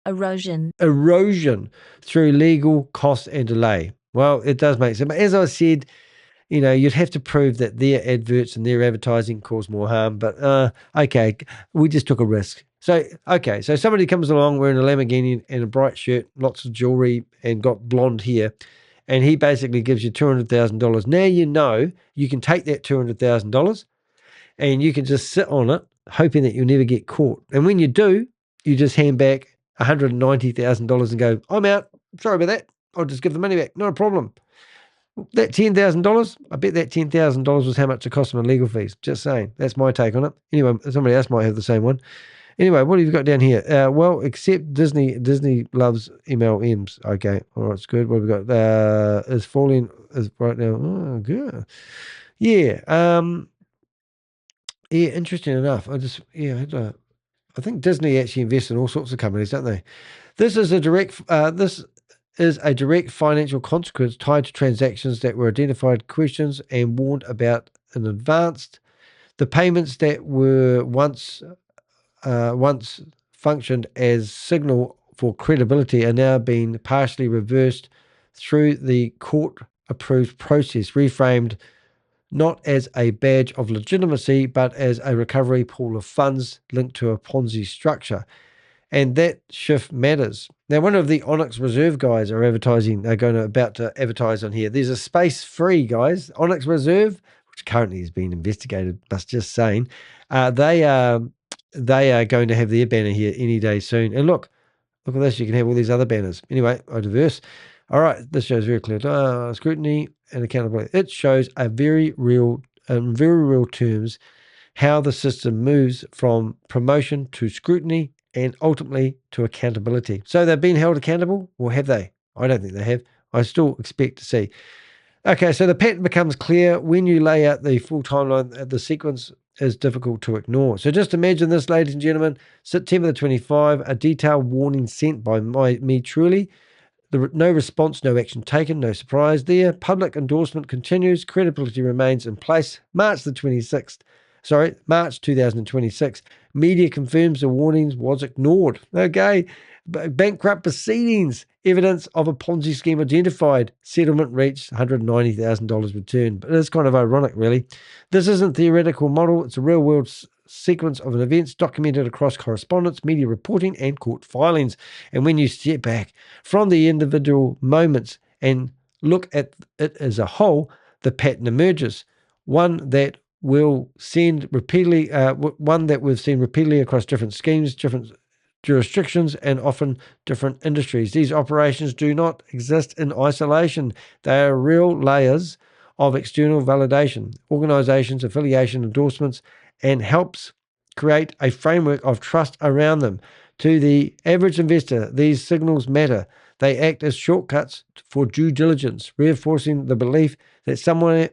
Erosion through legal cost and delay. Well, it does make sense. But as I said, you'd have to prove that their adverts and their advertising cause more harm. But okay, we just took a risk. So somebody comes along wearing a Lamborghini and a bright shirt, lots of jewelry, and got blonde hair, and he basically gives you $200,000. Now you can take that $200,000 and you can just sit on it, hoping that you'll never get caught. And when you do, you just hand back $190,000 and go, I'm out. Sorry about that. I'll just give the money back. Not a problem. That $10,000, I bet that $10,000 was how much it cost them in legal fees. Just saying. That's my take on it. Anyway, somebody else might have the same one. Anyway, what have you got down here? Well, except Disney loves MLMs. Okay, all right, it's good. What have we got? Is falling is right now. Oh, good. Yeah. Yeah. Interesting enough. I think Disney actually invests in all sorts of companies, don't they? This is a direct financial consequence tied to transactions that were identified, questions, and warned about in advance. The payments that were once functioned as signal for credibility are now being partially reversed through the court-approved process, reframed not as a badge of legitimacy, but as a recovery pool of funds linked to a Ponzi structure. And that shift matters. Now, one of the Onyx Reserve guys are about to advertise on here. There's a space free, guys. Onyx Reserve, which currently is being investigated, just saying, they are going to have their banner here any day soon. And look at this. You can have all these other banners. Anyway, diverse. All right, this shows very clear scrutiny and accountability. It shows in very real terms how the system moves from promotion to scrutiny and ultimately to accountability. So they've been held accountable, or have they? I don't think they have. I still expect to see. Okay, so the pattern becomes clear when you lay out the full timeline. The sequence is difficult to ignore. So just imagine this, ladies and gentlemen, September the 25, a detailed warning sent by me truly. No response, no action taken, no surprise there. Public endorsement continues. Credibility remains in place. March 2026. Media confirms the warnings was ignored. Okay. Bankrupt proceedings. Evidence of a Ponzi scheme identified. Settlement reached $190,000 returned. But it's kind of ironic, really. This isn't theoretical model. It's a real world sequence of events documented across correspondence, media reporting, and court filings. And when you step back from the individual moments and look at it as a whole, the pattern emerges. One that we've seen repeatedly across different schemes, different jurisdictions, and often different industries. These operations do not exist in isolation. They are real layers of external validation, organizations, affiliation, endorsements, and helps create a framework of trust around them. To the average investor, these signals matter. They act as shortcuts for due diligence, reinforcing the belief that someone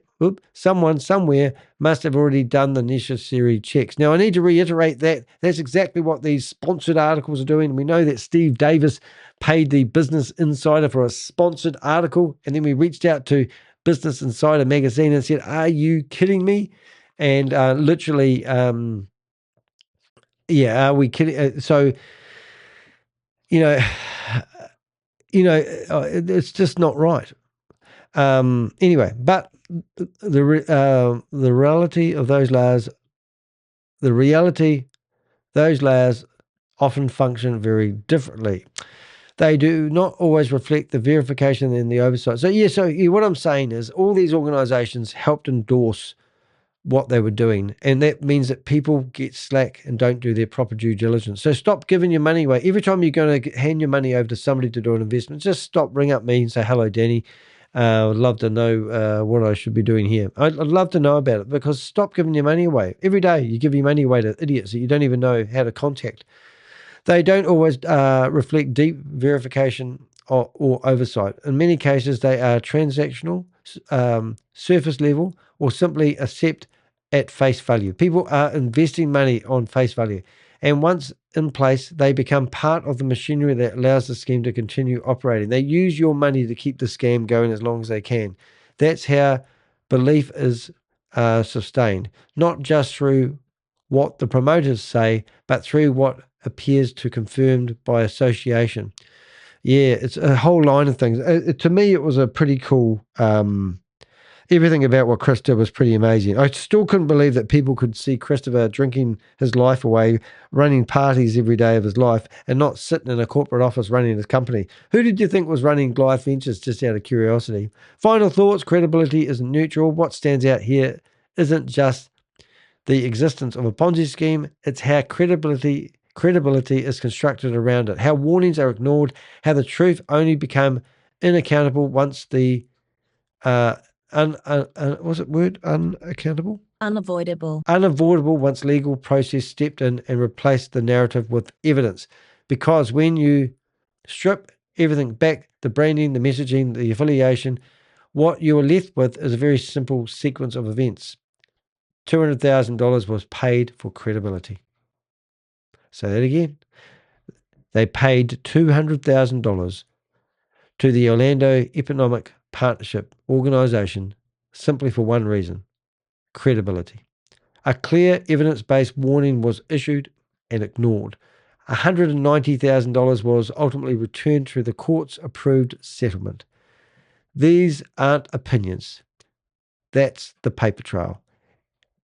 somewhere must have already done the necessary checks. Now, I need to reiterate that that's exactly what these sponsored articles are doing. We know that Steve Davis paid the Business Insider for a sponsored article, and then we reached out to Business Insider magazine and said, "Are you kidding me?" And literally, are we kidding? So, you know, it's just not right. Anyway, but the reality of those layers, those layers often function very differently. They do not always reflect the verification and the oversight. So what I'm saying is all these organizations helped endorse what they were doing. And that means that people get slack and don't do their proper due diligence. So stop giving your money away. Every time you're going to hand your money over to somebody to do an investment, just stop, ring up me and say, "Hello, Danny. I'd love to know what I should be doing here." I'd love to know about it, because stop giving your money away. Every day you give your money away to idiots that you don't even know how to contact. They don't always reflect deep verification or oversight. In many cases, they are transactional, surface level, or simply accept at face value. People are investing money on face value. And once in place, they become part of the machinery that allows the scheme to continue operating. They use your money to keep the scam going as long as they can. That's how belief is sustained, not just through what the promoters say, but through what appears to confirmed by association. Yeah, it's a whole line of things. To me, it was a pretty cool. Everything about what Chris did was pretty amazing. I still couldn't believe that people could see Christopher drinking his life away, running parties every day of his life, and not sitting in a corporate office running his company. Who did you think was running Goliath Ventures, just out of curiosity? Final thoughts: credibility isn't neutral. What stands out here isn't just the existence of a Ponzi scheme, it's how credibility is constructed around it, how warnings are ignored, how the truth only become unaccountable once the was it word unaccountable? Unavoidable. Unavoidable once legal process stepped in and replaced the narrative with evidence. Because when you strip everything back, the branding, the messaging, the affiliation, what you are left with is a very simple sequence of events. $200,000 was paid for credibility. Say that again. They paid $200,000 to the Orlando Economic Partnership Organization simply for one reason: credibility. A clear evidence-based warning was issued and ignored. $190,000 was ultimately returned through the court's approved settlement. These aren't opinions. That's the paper trail.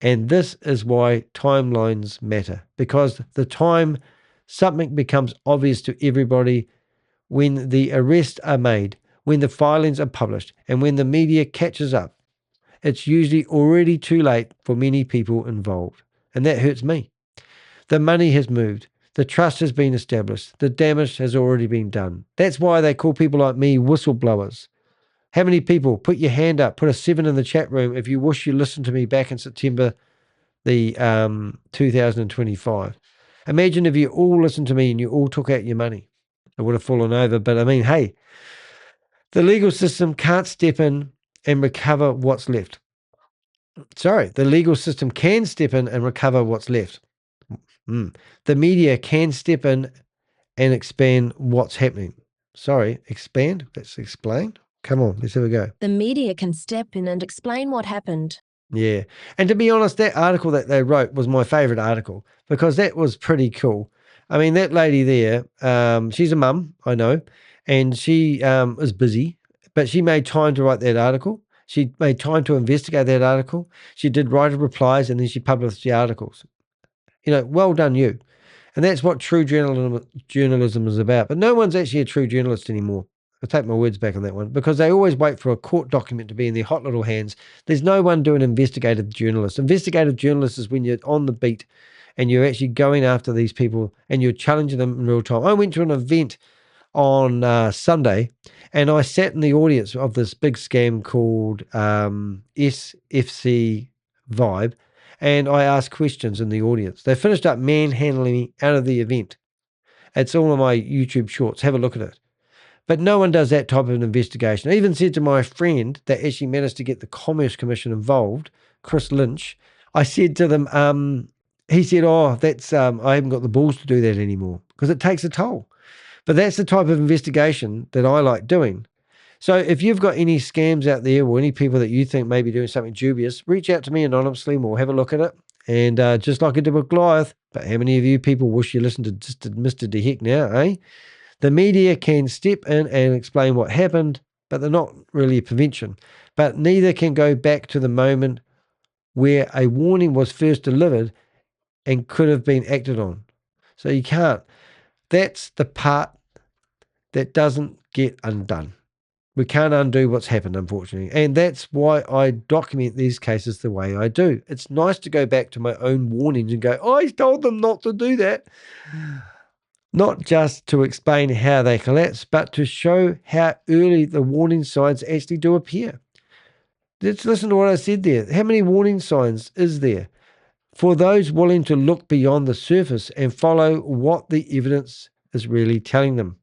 And this is why timelines matter, because the time something becomes obvious to everybody, when the arrests are made, when the filings are published, and when the media catches up, it's usually already too late for many people involved. And that hurts me. The money has moved. The trust has been established. The damage has already been done. That's why they call people like me whistleblowers. How many people? Put your hand up. Put a 7 in the chat room if you wish you listened to me back in September 2025. Imagine if you all listened to me and you all took out your money. It would have fallen over. But I mean, hey, the legal system can't step in and recover what's left. Sorry, the legal system can step in and recover what's left. The media can step in and expand what's happening. Sorry, expand? Let's explain. Come on, let's have a go. The media can step in and explain what happened. Yeah. And to be honest, that article that they wrote was my favorite article because that was pretty cool. I mean, that lady there, she's a mum, I know, and she is busy, but she made time to write that article. She made time to investigate that article. She did write replies and then she published the articles. Well done, you. And that's what true journalism is about. But no one's actually a true journalist anymore. I'll take my words back on that one because they always wait for a court document to be in their hot little hands. There's no one doing investigative journalist. Investigative journalist is when you're on the beat and you're actually going after these people and you're challenging them in real time. I went to an event on Sunday and I sat in the audience of this big scam called SFC Vibe, and I asked questions in the audience. They finished up manhandling me out of the event. It's all on my YouTube shorts. Have a look at it. But no one does that type of an investigation. I even said to my friend that actually managed to get the Commerce Commission involved, Chris Lynch, I said to them, he said, that's I haven't got the balls to do that anymore because it takes a toll. But that's the type of investigation that I like doing. So if you've got any scams out there or any people that you think may be doing something dubious, reach out to me anonymously and we'll have a look at it. And just like I did with Goliath, but how many of you people wish you listened to just Mr. DeHeck now, eh? The media can step in and explain what happened, but they're not really a prevention. But neither can go back to the moment where a warning was first delivered and could have been acted on. So you can't. That's the part that doesn't get undone. We can't undo what's happened, unfortunately. And that's why I document these cases the way I do. It's nice to go back to my own warnings and go, I told them not to do that. Not just to explain how they collapse, but to show how early the warning signs actually do appear. Let's listen to what I said there. How many warning signs is there? For those willing to look beyond the surface and follow what the evidence is really telling them.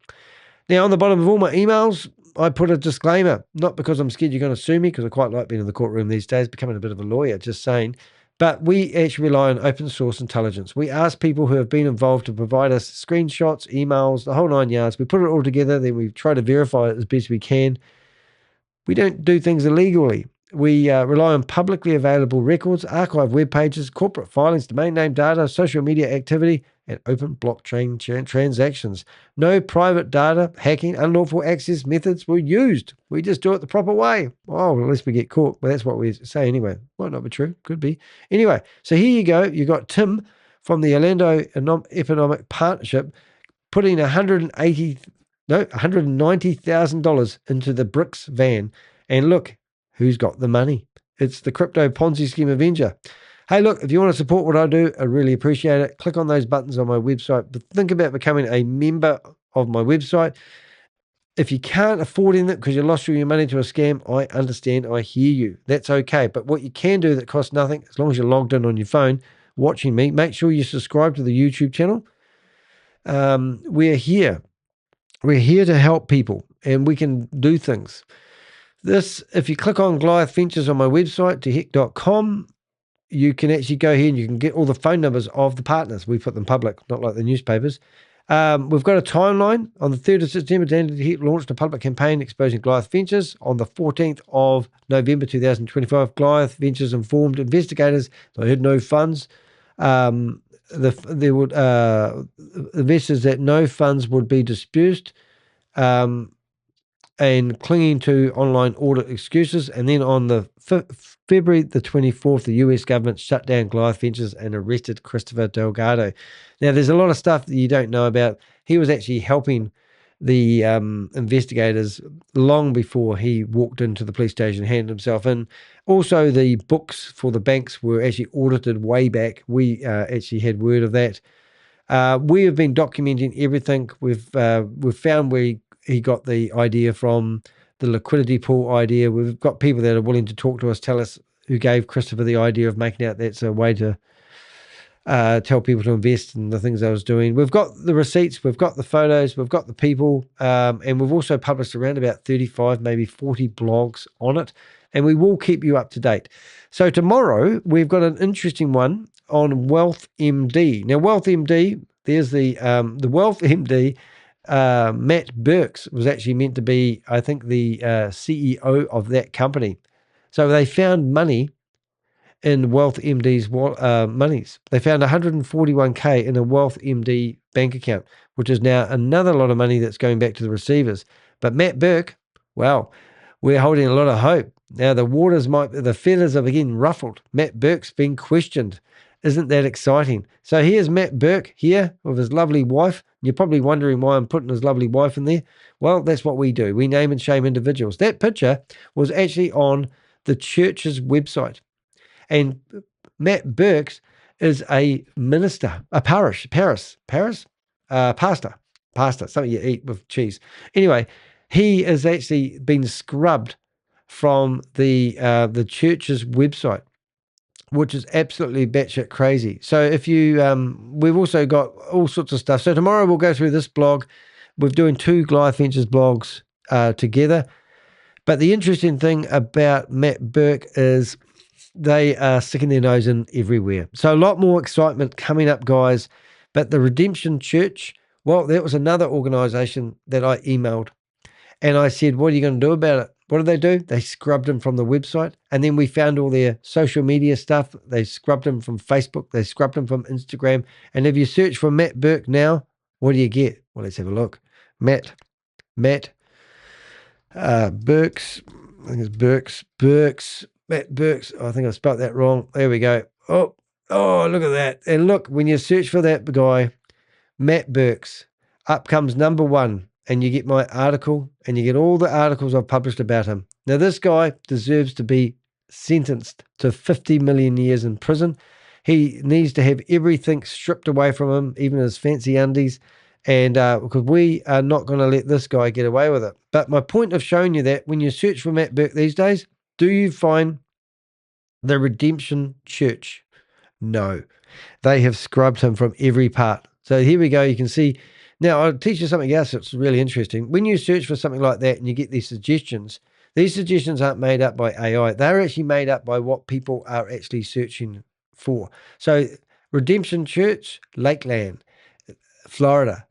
Now, on the bottom of all my emails, I put a disclaimer, not because I'm scared you're going to sue me, because I quite like being in the courtroom these days, becoming a bit of a lawyer, just saying. But we actually rely on open source intelligence. We ask people who have been involved to provide us screenshots, emails, the whole 9 yards. We put it all together, then we try to verify it as best we can. We don't do things illegally. We rely on publicly available records, archive web pages, corporate filings, domain name data, social media activity, and open blockchain transactions. No private data, hacking, unlawful access methods were used. We just do it the proper way. Oh, unless we get caught. Well, that's what we say anyway. Might not be true. Could be. Anyway, so here you go. You got Tim from the Orlando Economic Partnership putting $190,000 into the BRICS van. And look, who's got the money? It's the crypto Ponzi scheme Avenger. Hey, look, if you want to support what I do, I really appreciate it. Click on those buttons on my website. But think about becoming a member of my website. If you can't afford it because you lost all your money to a scam, I understand. I hear you. That's okay. But what you can do that costs nothing, as long as you're logged in on your phone watching me, make sure you subscribe to the YouTube channel. We're here. We're here to help people, and we can do things. If you click on Goliath Ventures on my website, deheck.com, you can actually go here and you can get all the phone numbers of the partners. We put them public, not like the newspapers. We've got a timeline. On the 3rd of September, Dan DeHeck launched a public campaign exposing Goliath Ventures. On the 14th of November 2025, Goliath Ventures informed investigators they had no funds. There would investors that no funds would be dispersed. And clinging to online audit excuses. And then on the February the 24th, the US government shut down Goliath Ventures and arrested Christopher Delgado. Now, there's a lot of stuff that you don't know about. He was actually helping the investigators long before he walked into the police station and handed himself in. Also, the books for the banks were actually audited way back. We actually had word of that. We have been documenting everything. We've found where he got the idea from, the liquidity pool idea. We've got people that are willing to talk to us, tell us who gave Christopher the idea of making out that's a way to tell people to invest in the things I was doing. We've got the receipts, we've got the photos, we've got the people, and we've also published around about 35, maybe 40 blogs on it, and we will keep you up to date. So tomorrow, we've got an interesting one on Wealth MD. Now, Wealth MD, there's the Wealth MD, Matt Burks was actually meant to be, I think, the CEO of that company. So they found money in Wealth MD's monies. They found 141K in a Wealth MD bank account, which is now another lot of money that's going back to the receivers. But Matt Burke, well, we're holding a lot of hope. Now the feathers have again ruffled. Matt Burke's been questioned. Isn't that exciting? So here's Matt Burke here with his lovely wife. You're probably wondering why I'm putting his lovely wife in there. Well, that's what we do. We name and shame individuals. That picture was actually on the church's website. And Matt Burks is a minister, a pastor, something you eat with cheese. Anyway, he has actually been scrubbed from the church's website, which is absolutely batshit crazy. So if you, we've also got all sorts of stuff. So tomorrow we'll go through this blog. We're doing 2 Goliath Ventures blogs together. But the interesting thing about Matt Burke is they are sticking their nose in everywhere. So a lot more excitement coming up, guys. But the Redemption Church, well, that was another organization that I emailed. And I said, what are you going to do about it? What did they do? They scrubbed them from the website. And then we found all their social media stuff. They scrubbed them from Facebook. They scrubbed them from Instagram. And if you search for Matt Burke now, what do you get? Well, let's have a look. Matt Burks. I think it's Burks. Matt Burks. Oh, I think I spelled that wrong. There we go. Oh, look at that. And look, when you search for that guy, Matt Burks, up comes number 1. And you get my article, and you get all the articles I've published about him. Now, this guy deserves to be sentenced to 50 million years in prison. He needs to have everything stripped away from him, even his fancy undies. And because we are not going to let this guy get away with it. But my point of showing you that when you search for Matt Burke these days, do you find the Redemption Church? No. They have scrubbed him from every part. So here we go. You can see. Now, I'll teach you something else that's really interesting. When you search for something like that and you get these suggestions aren't made up by AI. They're actually made up by what people are actually searching for. So Redemption Church, Lakeland, Florida,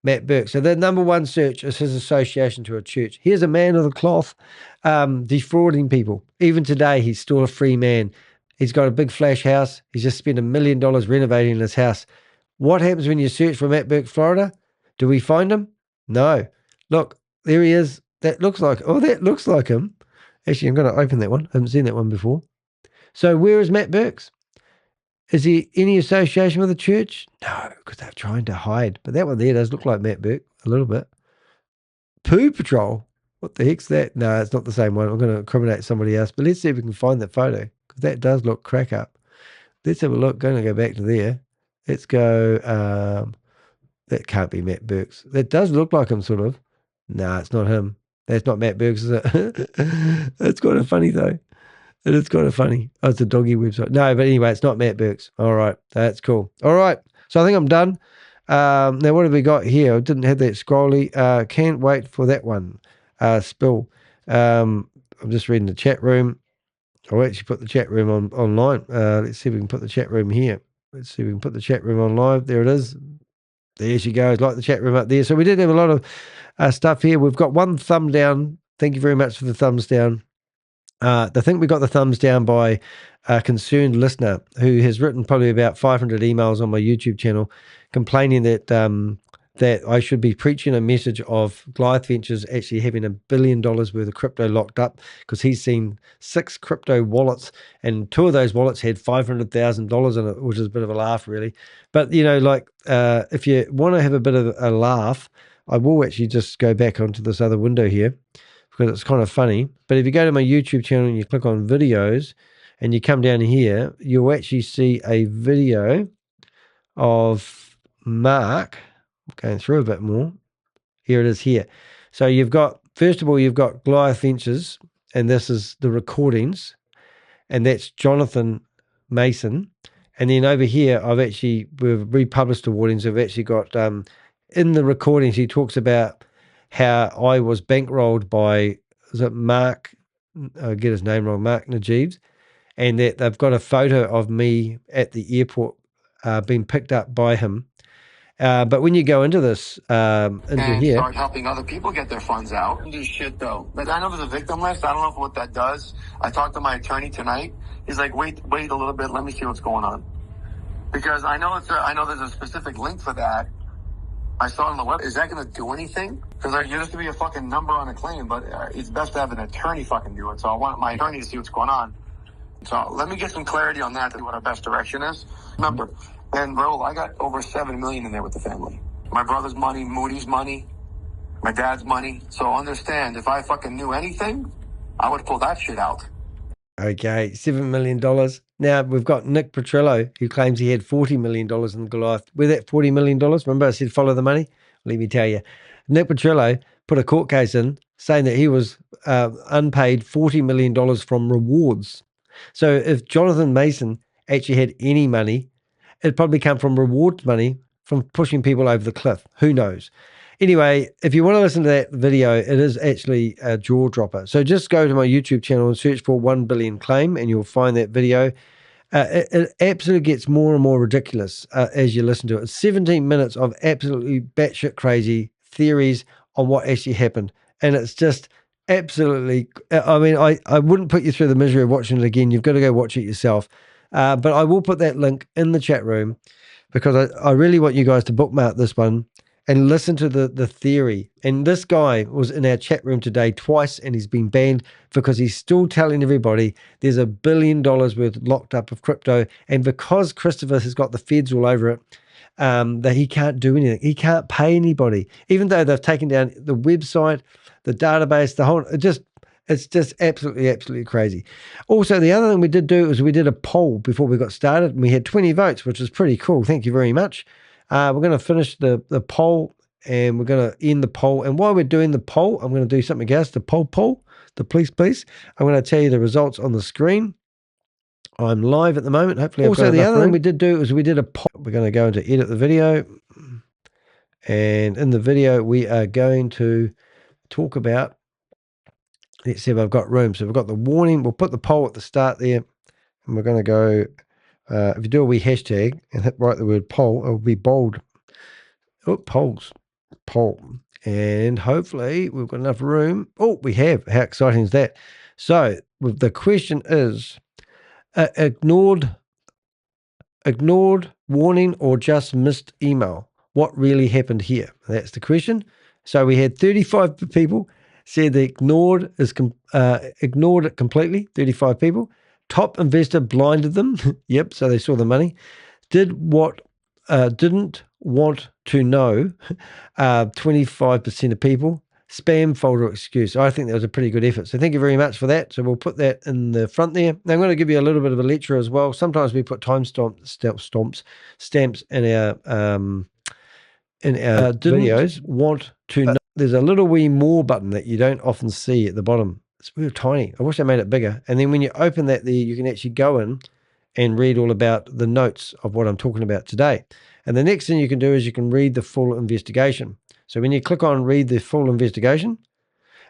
Matt Burke. So the number 1 search is his association to a church. Here's a man of the cloth defrauding people. Even today, he's still a free man. He's got a big flash house. He's just spent $1 million renovating his house. What happens when you search for Matt Burke, Florida? Do we find him? No. Look, there he is. That looks like him. Actually, I'm going to open that one. I haven't seen that one before. So where is Matt Burks? Is he any association with the church? No, because they're trying to hide. But that one there does look like Matt Burke a little bit. Poo Patrol. What the heck's that? No, it's not the same one. I'm going to incriminate somebody else. But let's see if we can find that photo, because that does look crack up. Let's have a look. Going to go back to there. Let's go. That can't be Matt Burks. That does look like him, sort of. No, it's not him. That's not Matt Burks, is it? That's kind of funny, though. It is kind of funny. Oh, it's a doggy website. No, but anyway, it's not Matt Burks. All right. That's cool. All right. So I think I'm done. Now, what have we got here? I didn't have that scrolly. Can't wait for that one. Spill. I'm just reading the chat room. I'll actually put the chat room online. Let's see if we can put the chat room here. Let's see if we can put the chat room on live. There it is. There she goes, like the chat room up there. So we did have a lot of stuff here. We've got 1 thumb down. Thank you very much for the thumbs down. I think we got the thumbs down by a concerned listener who has written probably about 500 emails on my YouTube channel complaining that that I should be preaching a message of Goliath Ventures actually having $1 billion worth of crypto locked up, because he's seen 6 crypto wallets and 2 of those wallets had $500,000 in it, which is a bit of a laugh, really. But, if you want to have a bit of a laugh, I will actually just go back onto this other window here, because it's kind of funny. But if you go to my YouTube channel and you click on videos and you come down here, you'll actually see a video of Mark. Going through a bit more. Here it is here. So first of all, you've got Goliath Ventures, and this is the recordings, and that's Jonathan Mason. And then over here, we've republished the warnings. I've actually got, in the recordings, he talks about how I was bankrolled by, is it Mark, I get his name wrong, Mark Najibs, and that they've got a photo of me at the airport being picked up by him. But when you go into this, into here, start helping other people get their funds out. Do shit though. But I know there's a victim list. I don't know what that does. I talked to my attorney tonight. He's like, wait a little bit. Let me see what's going on. Because I know there's a specific link for that. I saw it on the web. Is that going to do anything? Because there used to be a fucking number on a claim, but it's best to have an attorney fucking do it. So I want my attorney to see what's going on. So let me get some clarity on that, what our best direction is. Remember, and bro, I got over $7 million in there with the family. My brother's money, Moody's money, my dad's money. So understand, if I fucking knew anything, I would pull that shit out. Okay, $7 million. Now we've got Nick Petrillo, who claims he had $40 million in Goliath. Where that $40 million? Remember I said follow the money? Let me tell you. Nick Petrillo put a court case in saying that he was unpaid $40 million from rewards. So if Jonathan Mason actually had any money, it'd probably come from rewards money from pushing people over the cliff. Who knows? Anyway, if you want to listen to that video, it is actually a jaw dropper. So just go to my YouTube channel and search for 1 billion claim and you'll find that video. It absolutely gets more and more ridiculous as you listen to it. It's 17 minutes of absolutely batshit crazy theories on what actually happened. And it's just absolutely, I mean, I wouldn't put you through the misery of watching it again. You've got to go watch it yourself. But I will put that link in the chat room because I really want you guys to bookmark this one and listen to the theory. And this guy was in our chat room today twice and he's been banned because he's still telling everybody there's $1 billion worth locked up of crypto. And because Christopher has got the feds all over it, that he can't do anything. He can't pay anybody, even though they've taken down the website, the database, the whole, it's just absolutely crazy. Also, the other thing we did do is we did a poll before we got started and we had 20 votes, which is pretty cool. Thank you very much. We're going to finish the poll and we're going to end the poll. And while we're doing the poll, I'm going to do something else. The poll, the please. I'm going to tell you the results on the screen. I'm live at the moment. Hopefully, also the other thing we did do is we did a poll. We're going to go into edit the video. And in the video, we are going to talk about, let's see if I've got room. So we've got the warning. We'll put the poll at the start there. And we're going to go, if you do a wee hashtag and write the word poll, it will be bold. Oh, poll. And hopefully we've got enough room. Oh, we have. How exciting is that? So the question is, ignored warning or just missed email? What really happened here? That's the question. So we had 35 people said they ignored it completely, 35 people. Top investor blinded them. Yep, so they saw the money. Didn't want to know, 25% of people. Spam folder excuse. I think that was a pretty good effort. So thank you very much for that. So we'll put that in the front there. Now I'm going to give you a little bit of a lecture as well. Sometimes we put time stamps in our videos. Want to know. There's a little wee more button that you don't often see at the bottom. It's real tiny. I wish I made it bigger. And then when you open that there, you can actually go in and read all about the notes of what I'm talking about today. And the next thing you can do is you can read the full investigation. So when you click on read the full investigation,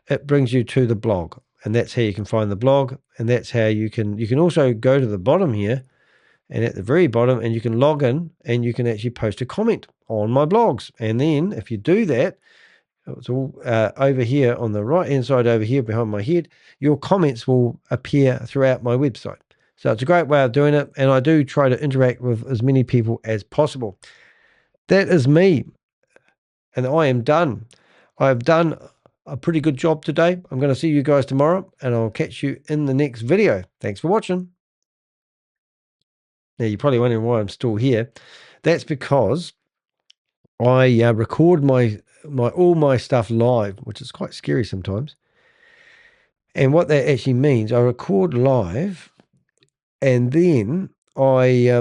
it brings you to the blog. And that's how you can find the blog. And that's how you can also go to the bottom here and at the very bottom, and you can log in and you can actually post a comment on my blogs. And then if you do that, it's all over here on the right hand side over here behind my head, your comments will appear throughout my website. So it's a great way of doing it. And I do try to interact with as many people as possible. That is me. And I am done. I've done a pretty good job today. I'm going to see you guys tomorrow and I'll catch you in the next video. Thanks for watching. Now you're probably wondering why I'm still here. That's because I record all my stuff live, which is quite scary sometimes. And what that actually means, I record live and then I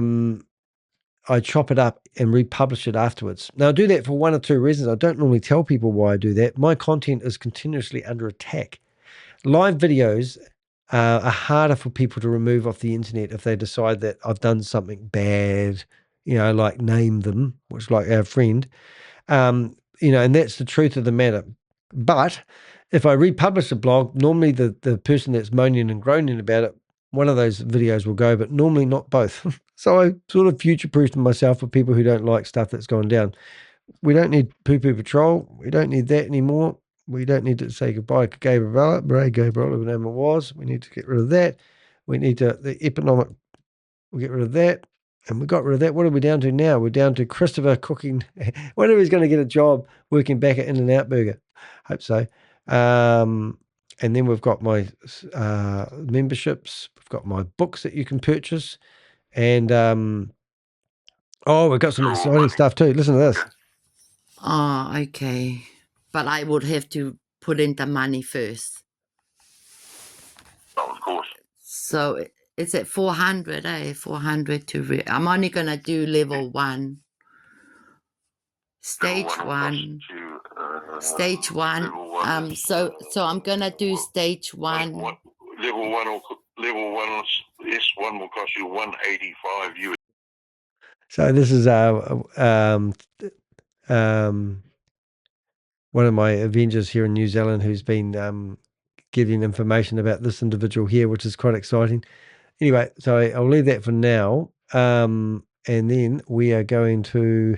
chop it up and republish it afterwards. Now I do that for one or two reasons. I don't normally tell people why I do that. My content is continuously under attack. Live videos are harder for people to remove off the internet if they decide that I've done something bad, like name them, which like our friend, and that's the truth of the matter. But if I republish a blog, normally the person that's moaning and groaning about it, one of those videos will go, but normally not both. So I sort of future-proofed myself for people who don't like stuff that's gone down. We don't need poo-poo patrol. We don't need that anymore. We don't need to say goodbye to Gabriella, whatever her name it was. We need to get rid of that. We need the economic, we'll get rid of that. And we got rid of that. What are we down to now? We're down to Christopher cooking. Whenever he's going to get a job working back at In-N-Out Burger. Hope so. And then we've got my memberships. We've got my books that you can purchase. And, we've got some exciting stuff too. Listen to this. Oh, okay. But I would have to put in the money first. Oh, of course. So it's at 400, 400 I'm only going to do level 1. Stage one. Stage one. So I'm going to do stage 1. Level 1 S1 will cost you $185 US. So this is one of my Avengers here in New Zealand who's been giving information about this individual here, which is quite exciting. Anyway, so I'll leave that for now. And then we are going to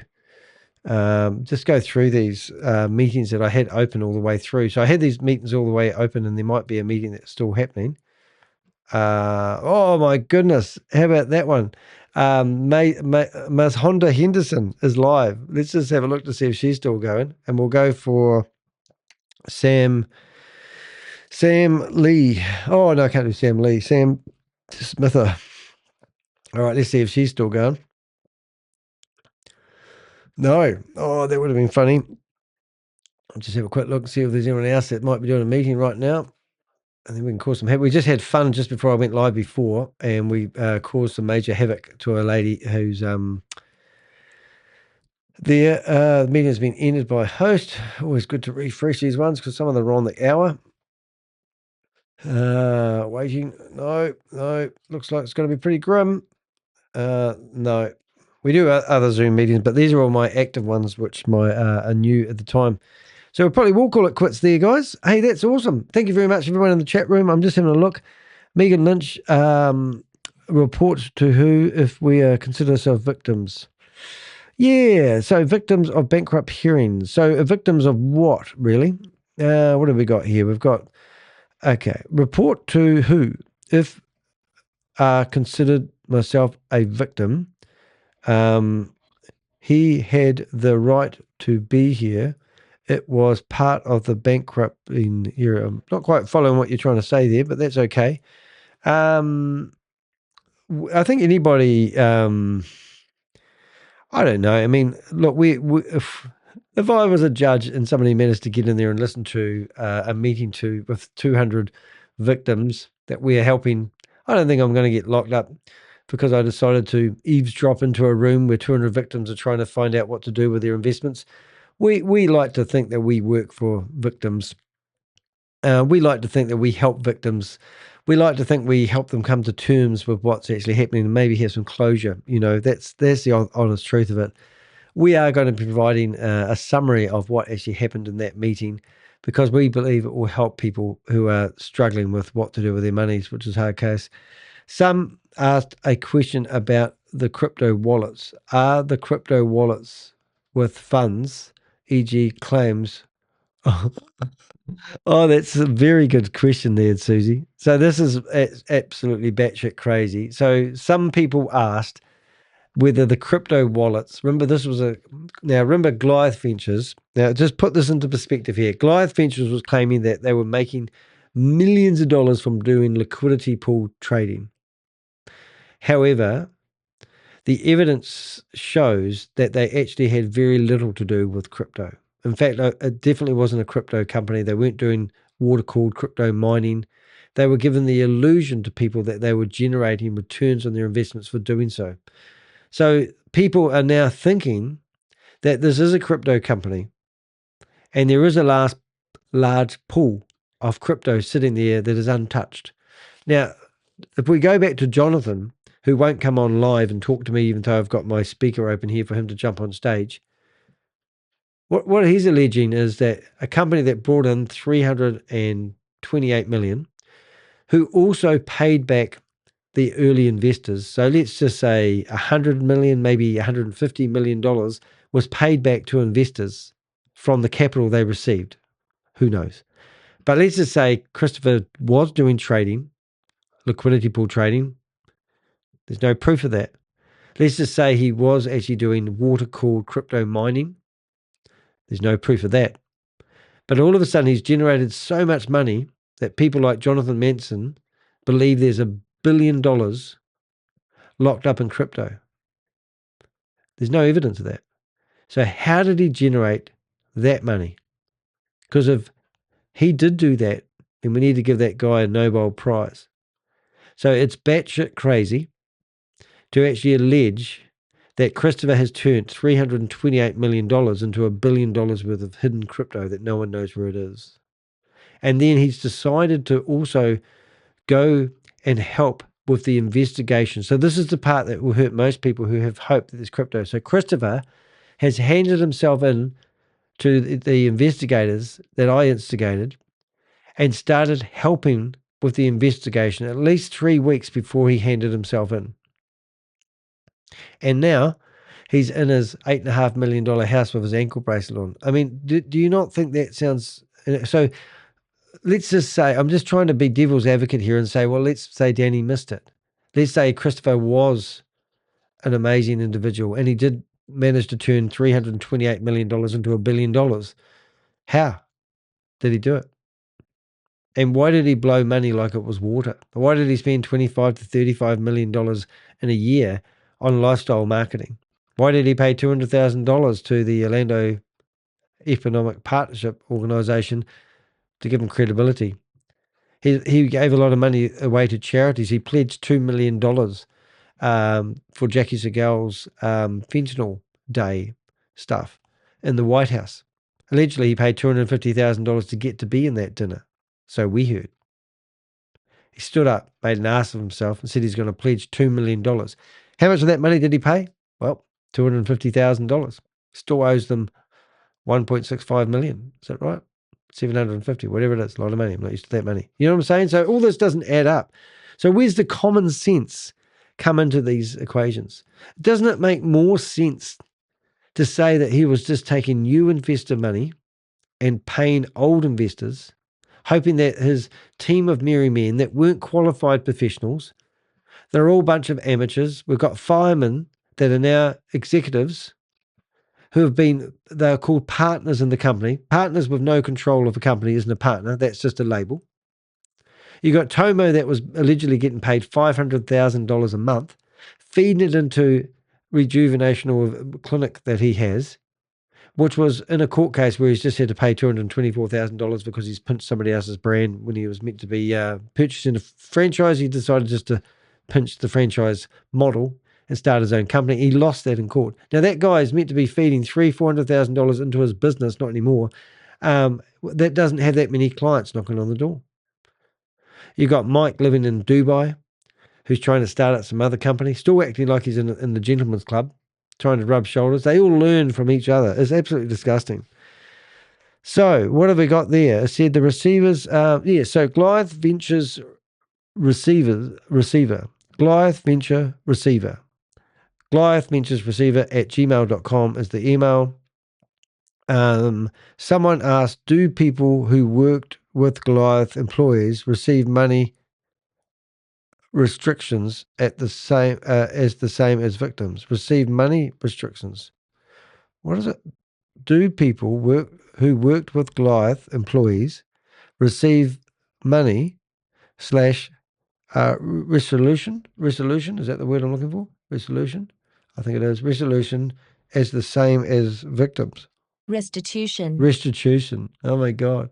just go through these meetings that I had open all the way through. So I had these meetings all the way open, and there might be a meeting that's still happening. Oh my goodness, how about that one? Ms. Honda Henderson is live. Let's just have a look to see if she's still going, and we'll go for Sam Lee. Oh no, I can't do Sam Lee. Sam Smither. All right, let's see if she's still going. No. Oh, that would have been funny. I'll just have a quick look and see if there's anyone else that might be doing a meeting right now. And then we can cause some havoc. We just had fun just before I went live before, and we caused some major havoc to a lady who's there. The meeting has been ended by host. Always good to refresh these ones because some of them are on the hour. Waiting. No. Looks like it's going to be pretty grim. No. We do other Zoom meetings, but these are all my active ones, which are new at the time. So we probably will call it quits there, guys. Hey, that's awesome. Thank you very much, everyone in the chat room. I'm just having a look. Megan Lynch, report to who if we consider ourselves victims? Yeah, so victims of bankrupt hearings. So victims of what, really? What have we got here? We've got, okay, report to who if considered myself a victim. He had the right to be here. It was part of the bankrupting here. I'm not quite following what you're trying to say there, but that's okay. I think anybody, I don't know. I mean, look, if I was a judge and somebody managed to get in there and listen to a meeting with 200 victims that we are helping, I don't think I'm going to get locked up because I decided to eavesdrop into a room where 200 victims are trying to find out what to do with their investments. We like to think that we work for victims. We like to think that we help victims. We like to think we help them come to terms with what's actually happening and maybe have some closure. That's the honest truth of it. We are going to be providing a summary of what actually happened in that meeting because we believe it will help people who are struggling with what to do with their monies, which is a hard case. Some asked a question about the crypto wallets. Are the crypto wallets with funds, e.g. claims? Oh, that's a very good question there, Susie. So this is absolutely batshit crazy. So some people asked whether the crypto wallets, remember Goliath Ventures. Now just put this into perspective here. Goliath Ventures was claiming that they were making millions of dollars from doing liquidity pool trading. However, the evidence shows that they actually had very little to do with crypto. In fact, it definitely wasn't a crypto company. They weren't doing water-cooled crypto mining. They were given the illusion to people that they were generating returns on their investments for doing so. So people are now thinking that this is a crypto company and there is a large pool of crypto sitting there that is untouched. Now, if we go back to Jonathan, who won't come on live and talk to me, even though I've got my speaker open here for him to jump on stage, what he's alleging is that a company that brought in 328 million, who also paid back the early investors. So let's just say 100 million, maybe 150 million dollars was paid back to investors from the capital they received. Who knows? But let's just say Christopher was doing trading, liquidity pool trading. There's no proof of that. Let's just say he was actually doing water-cooled crypto mining. There's no proof of that. But all of a sudden, he's generated so much money that people like Jonathan Manson believe there's $1 billion locked up in crypto. There's no evidence of that. So how did he generate that money? Because if he did do that, then we need to give that guy a Nobel Prize. So it's batshit crazy to actually allege that Christopher has turned $328 million into $1 billion worth of hidden crypto that no one knows where it is. And then he's decided to also go and help with the investigation. So this is the part that will hurt most people who have hope that there's crypto. So Christopher has handed himself in to the investigators that I instigated and started helping with the investigation at least 3 weeks before he handed himself in. And now he's in his $8.5 million house with his ankle bracelet on. I mean, do you not think that sounds... So let's just say, I'm just trying to be devil's advocate here and say, well, let's say Danny missed it. Let's say Christopher was an amazing individual and he did manage to turn $328 million into $1 billion. How did he do it? And why did he blow money like it was water? Why did he spend $25 to $35 million in a year on lifestyle marketing? Why did he pay $200,000 to the Orlando Economic Partnership Organization to give him credibility? He gave a lot of money away to charities. He pledged $2 million for Jackie Segal's fentanyl day stuff in the White House. Allegedly, he paid $250,000 to get to be in that dinner. So we heard. He stood up, made an ass of himself, and said he's going to pledge $2 million. How much of that money did he pay? Well, $250,000. Still owes them $1.65 million. Is that right? 750, whatever it is, a lot of money. I'm not used to that money. You know what I'm saying? So all this doesn't add up. So where's the common sense come into these equations? Doesn't it make more sense to say that he was just taking new investor money and paying old investors, hoping that his team of merry men that weren't qualified professionals, they're all a bunch of amateurs. We've got firemen that are now executives who have been, they're called partners in the company. Partners with no control of a company isn't a partner. That's just a label. You got Tomo that was allegedly getting paid $500,000 a month, feeding it into rejuvenation or clinic that he has, which was in a court case where he's just had to pay $224,000 because he's pinched somebody else's brand when he was meant to be purchasing a franchise. He decided just to pinch the franchise model and start his own company. He lost that in court. Now, that guy is meant to be feeding $400,000 into his business, not anymore. That doesn't have that many clients knocking on the door. You got Mike living in Dubai, who's trying to start up some other company, still acting like he's in the gentleman's club, trying to rub shoulders. They all learn from each other. It's absolutely disgusting. So what have we got there? I said the receivers, so Goliath Ventures receiver. Goliath Venture receiver. Goliath Ventures receiver at gmail.com is the email. Someone asked, do people who worked with Goliath employees receive money restrictions at the same as victims? Receive money restrictions. What is it? Do people who worked with Goliath employees receive money / resolution? Resolution, is that the word I'm looking for? Resolution? I think it is. Resolution as the same as victims. Restitution. Restitution. Oh my God.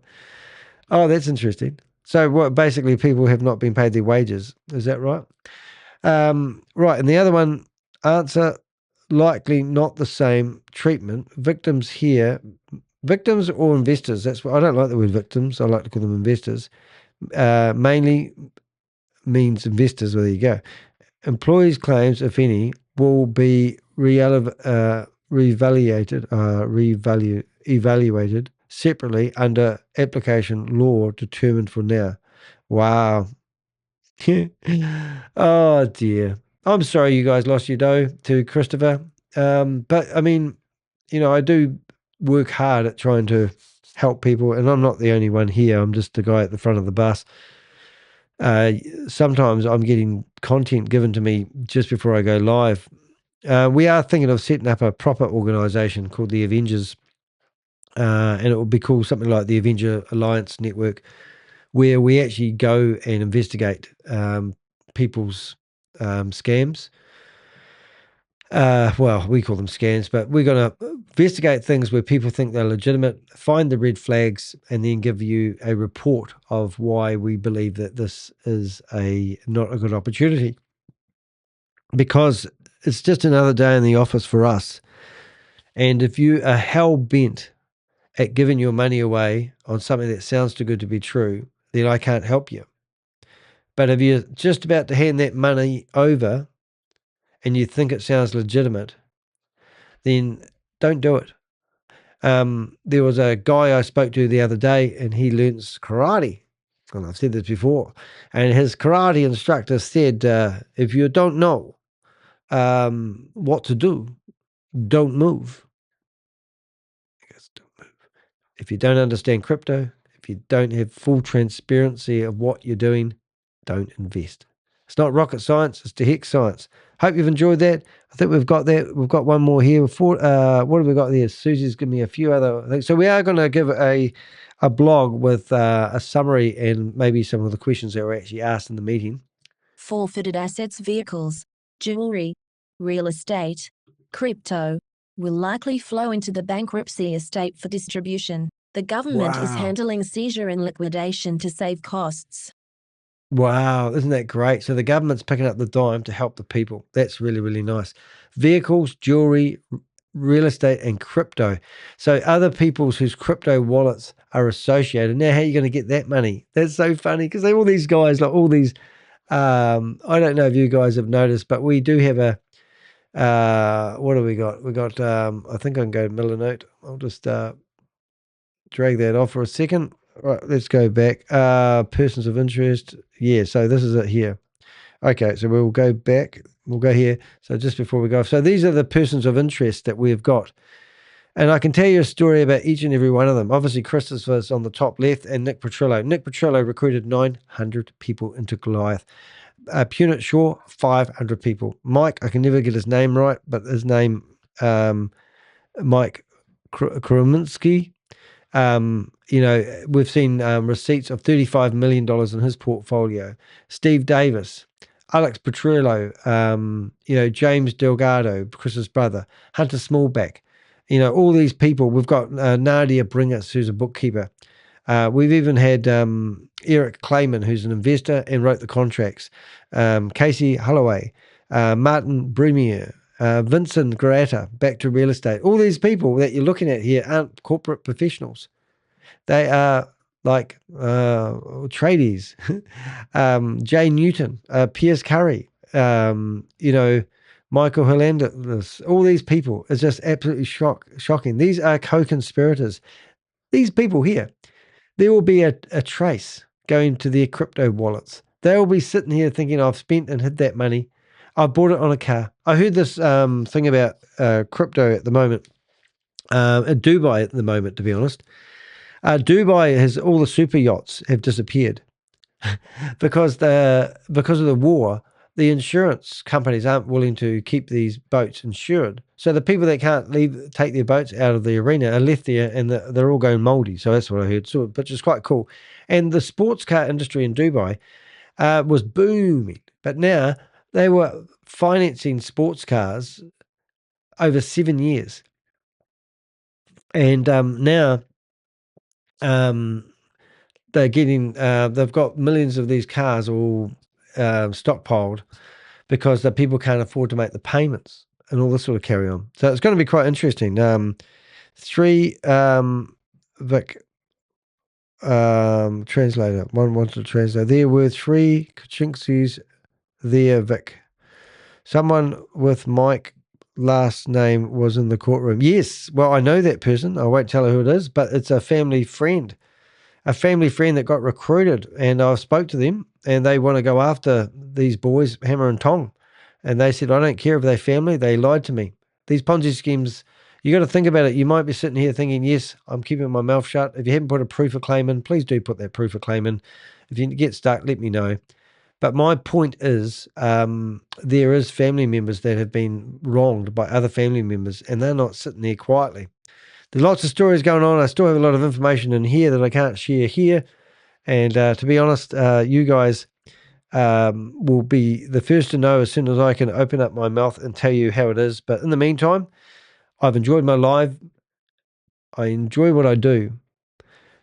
Oh, that's interesting. So what, basically people have not been paid their wages. Is that right? Right. And the other one, answer, likely not the same treatment. Victims here, victims or investors. That's what I don't like the word victims. I like to call them investors. Mainly means investors. Well, there you go. Employees' claims, if any, will be evaluated separately under application law determined for now. Wow. Oh dear. I'm sorry you guys lost your dough to Christopher. But I mean, I do work hard at trying to help people, and I'm not the only one here. I'm just the guy at the front of the bus. Sometimes I'm getting content given to me just before I go live. We are thinking of setting up a proper organization called the Avengers, and it will be called something like the Avenger Alliance Network, where we actually go and investigate people's scams. Well, we call them scams, but we're going to investigate things where people think they're legitimate, find the red flags, and then give you a report of why we believe that this is not a good opportunity. Because it's just another day in the office for us. And if you are hell-bent at giving your money away on something that sounds too good to be true, then I can't help you. But if you're just about to hand that money over and you think it sounds legitimate, then don't do it. There was a guy I spoke to the other day, and he learns karate. And I've said this before. And his karate instructor said, if you don't know what to do, don't move. He goes, don't move. If you don't understand crypto, if you don't have full transparency of what you're doing, don't invest. It's not rocket science, it's the hex science. Hope you've enjoyed that. I think we've got that. We've got one more here. What have we got there? Susie's given me a few other things. So we are going to give a blog with a summary and maybe some of the questions that were actually asked in the meeting. Forfeited assets, vehicles, jewelry, real estate, crypto will likely flow into the bankruptcy estate for distribution. The government is Wow. handling seizure and liquidation to save costs. Wow, isn't that great? So the government's picking up the dime to help the people. That's really, really nice. Vehicles, jewelry, real estate, and crypto. So other people's whose crypto wallets are associated. Now, how are you going to get that money? That's so funny because all these guys, like all these, I don't know if you guys have noticed, but we do have what do we got? We got, I think I can go middle of note. I'll just drag that off for a second. Right, let's go back. Persons of interest. Yeah, so this is it here. Okay, so we'll go back. We'll go here. So just before we go off. So these are the persons of interest that we've got. And I can tell you a story about each and every one of them. Obviously, Christopher's on the top left and Nick Petrillo. Nick Petrillo recruited 900 people into Goliath. Punit Shaw, 500 people. Mike, I can never get his name right, but his name, Mike Krominski. We've seen receipts of $35 million in his portfolio. Steve Davis, Alex Petrillo, James Delgado, Chris's brother, Hunter Smallback, all these people. We've got Nadia Bringas, who's a bookkeeper. We've even had Eric Clayman, who's an investor and wrote the contracts. Casey Holloway, Martin Bremier, Vincent Gratta, back to real estate. All these people that you're looking at here aren't corporate professionals. They are like tradies. Jay Newton, Piers Curry, Michael Hernandez, all these people. It's just absolutely shocking. These are co-conspirators. These people here, there will be a trace going to their crypto wallets. They will be sitting here thinking, I've spent and hid that money. I bought it on a car. I heard this thing about crypto at the moment, in Dubai at the moment, to be honest. Dubai has all the super yachts have disappeared because of the war. The insurance companies aren't willing to keep these boats insured. So the people that can't take their boats out of the arena are left there, and they're all going mouldy. So that's what I heard, which is quite cool. And the sports car industry in Dubai was booming, but now they were financing sports cars over 7 years. And now they're getting, they've got millions of these cars all stockpiled because the people can't afford to make the payments and all this sort of carry on. So it's going to be quite interesting. Translator. One wanted to translate. There were 3 Kachinksis there, Vic. Someone with Mike last name was in the courtroom. Yes. Well, I know that person. I won't tell her who it is, but it's a family friend. A family friend that got recruited, and I spoke to them, and they want to go after these boys, hammer and tong. And they said, I don't care if they're family. They lied to me. These Ponzi schemes, you got to think about it. You might be sitting here thinking, yes, I'm keeping my mouth shut. If you haven't put a proof of claim in, please do put that proof of claim in. If you get stuck, let me know. But my point is, there is family members that have been wronged by other family members, and they're not sitting there quietly. There's lots of stories going on. I still have a lot of information in here that I can't share here. And to be honest, you guys will be the first to know as soon as I can open up my mouth and tell you how it is. But in the meantime, I've enjoyed my live. I enjoy what I do.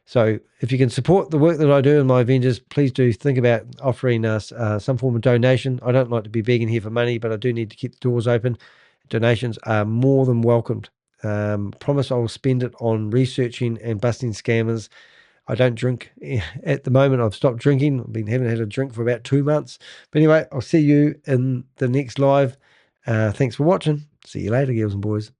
So if you can support the work that I do in my Avengers, please do think about offering us some form of donation. I don't like to be begging here for money, but I do need to keep the doors open. Donations are more than welcomed. Promise I will spend it on researching and busting scammers. I don't drink at the moment. I've stopped drinking. Haven't had a drink for about 2 months. But anyway, I'll see you in the next live. Thanks for watching. See you later, girls and boys.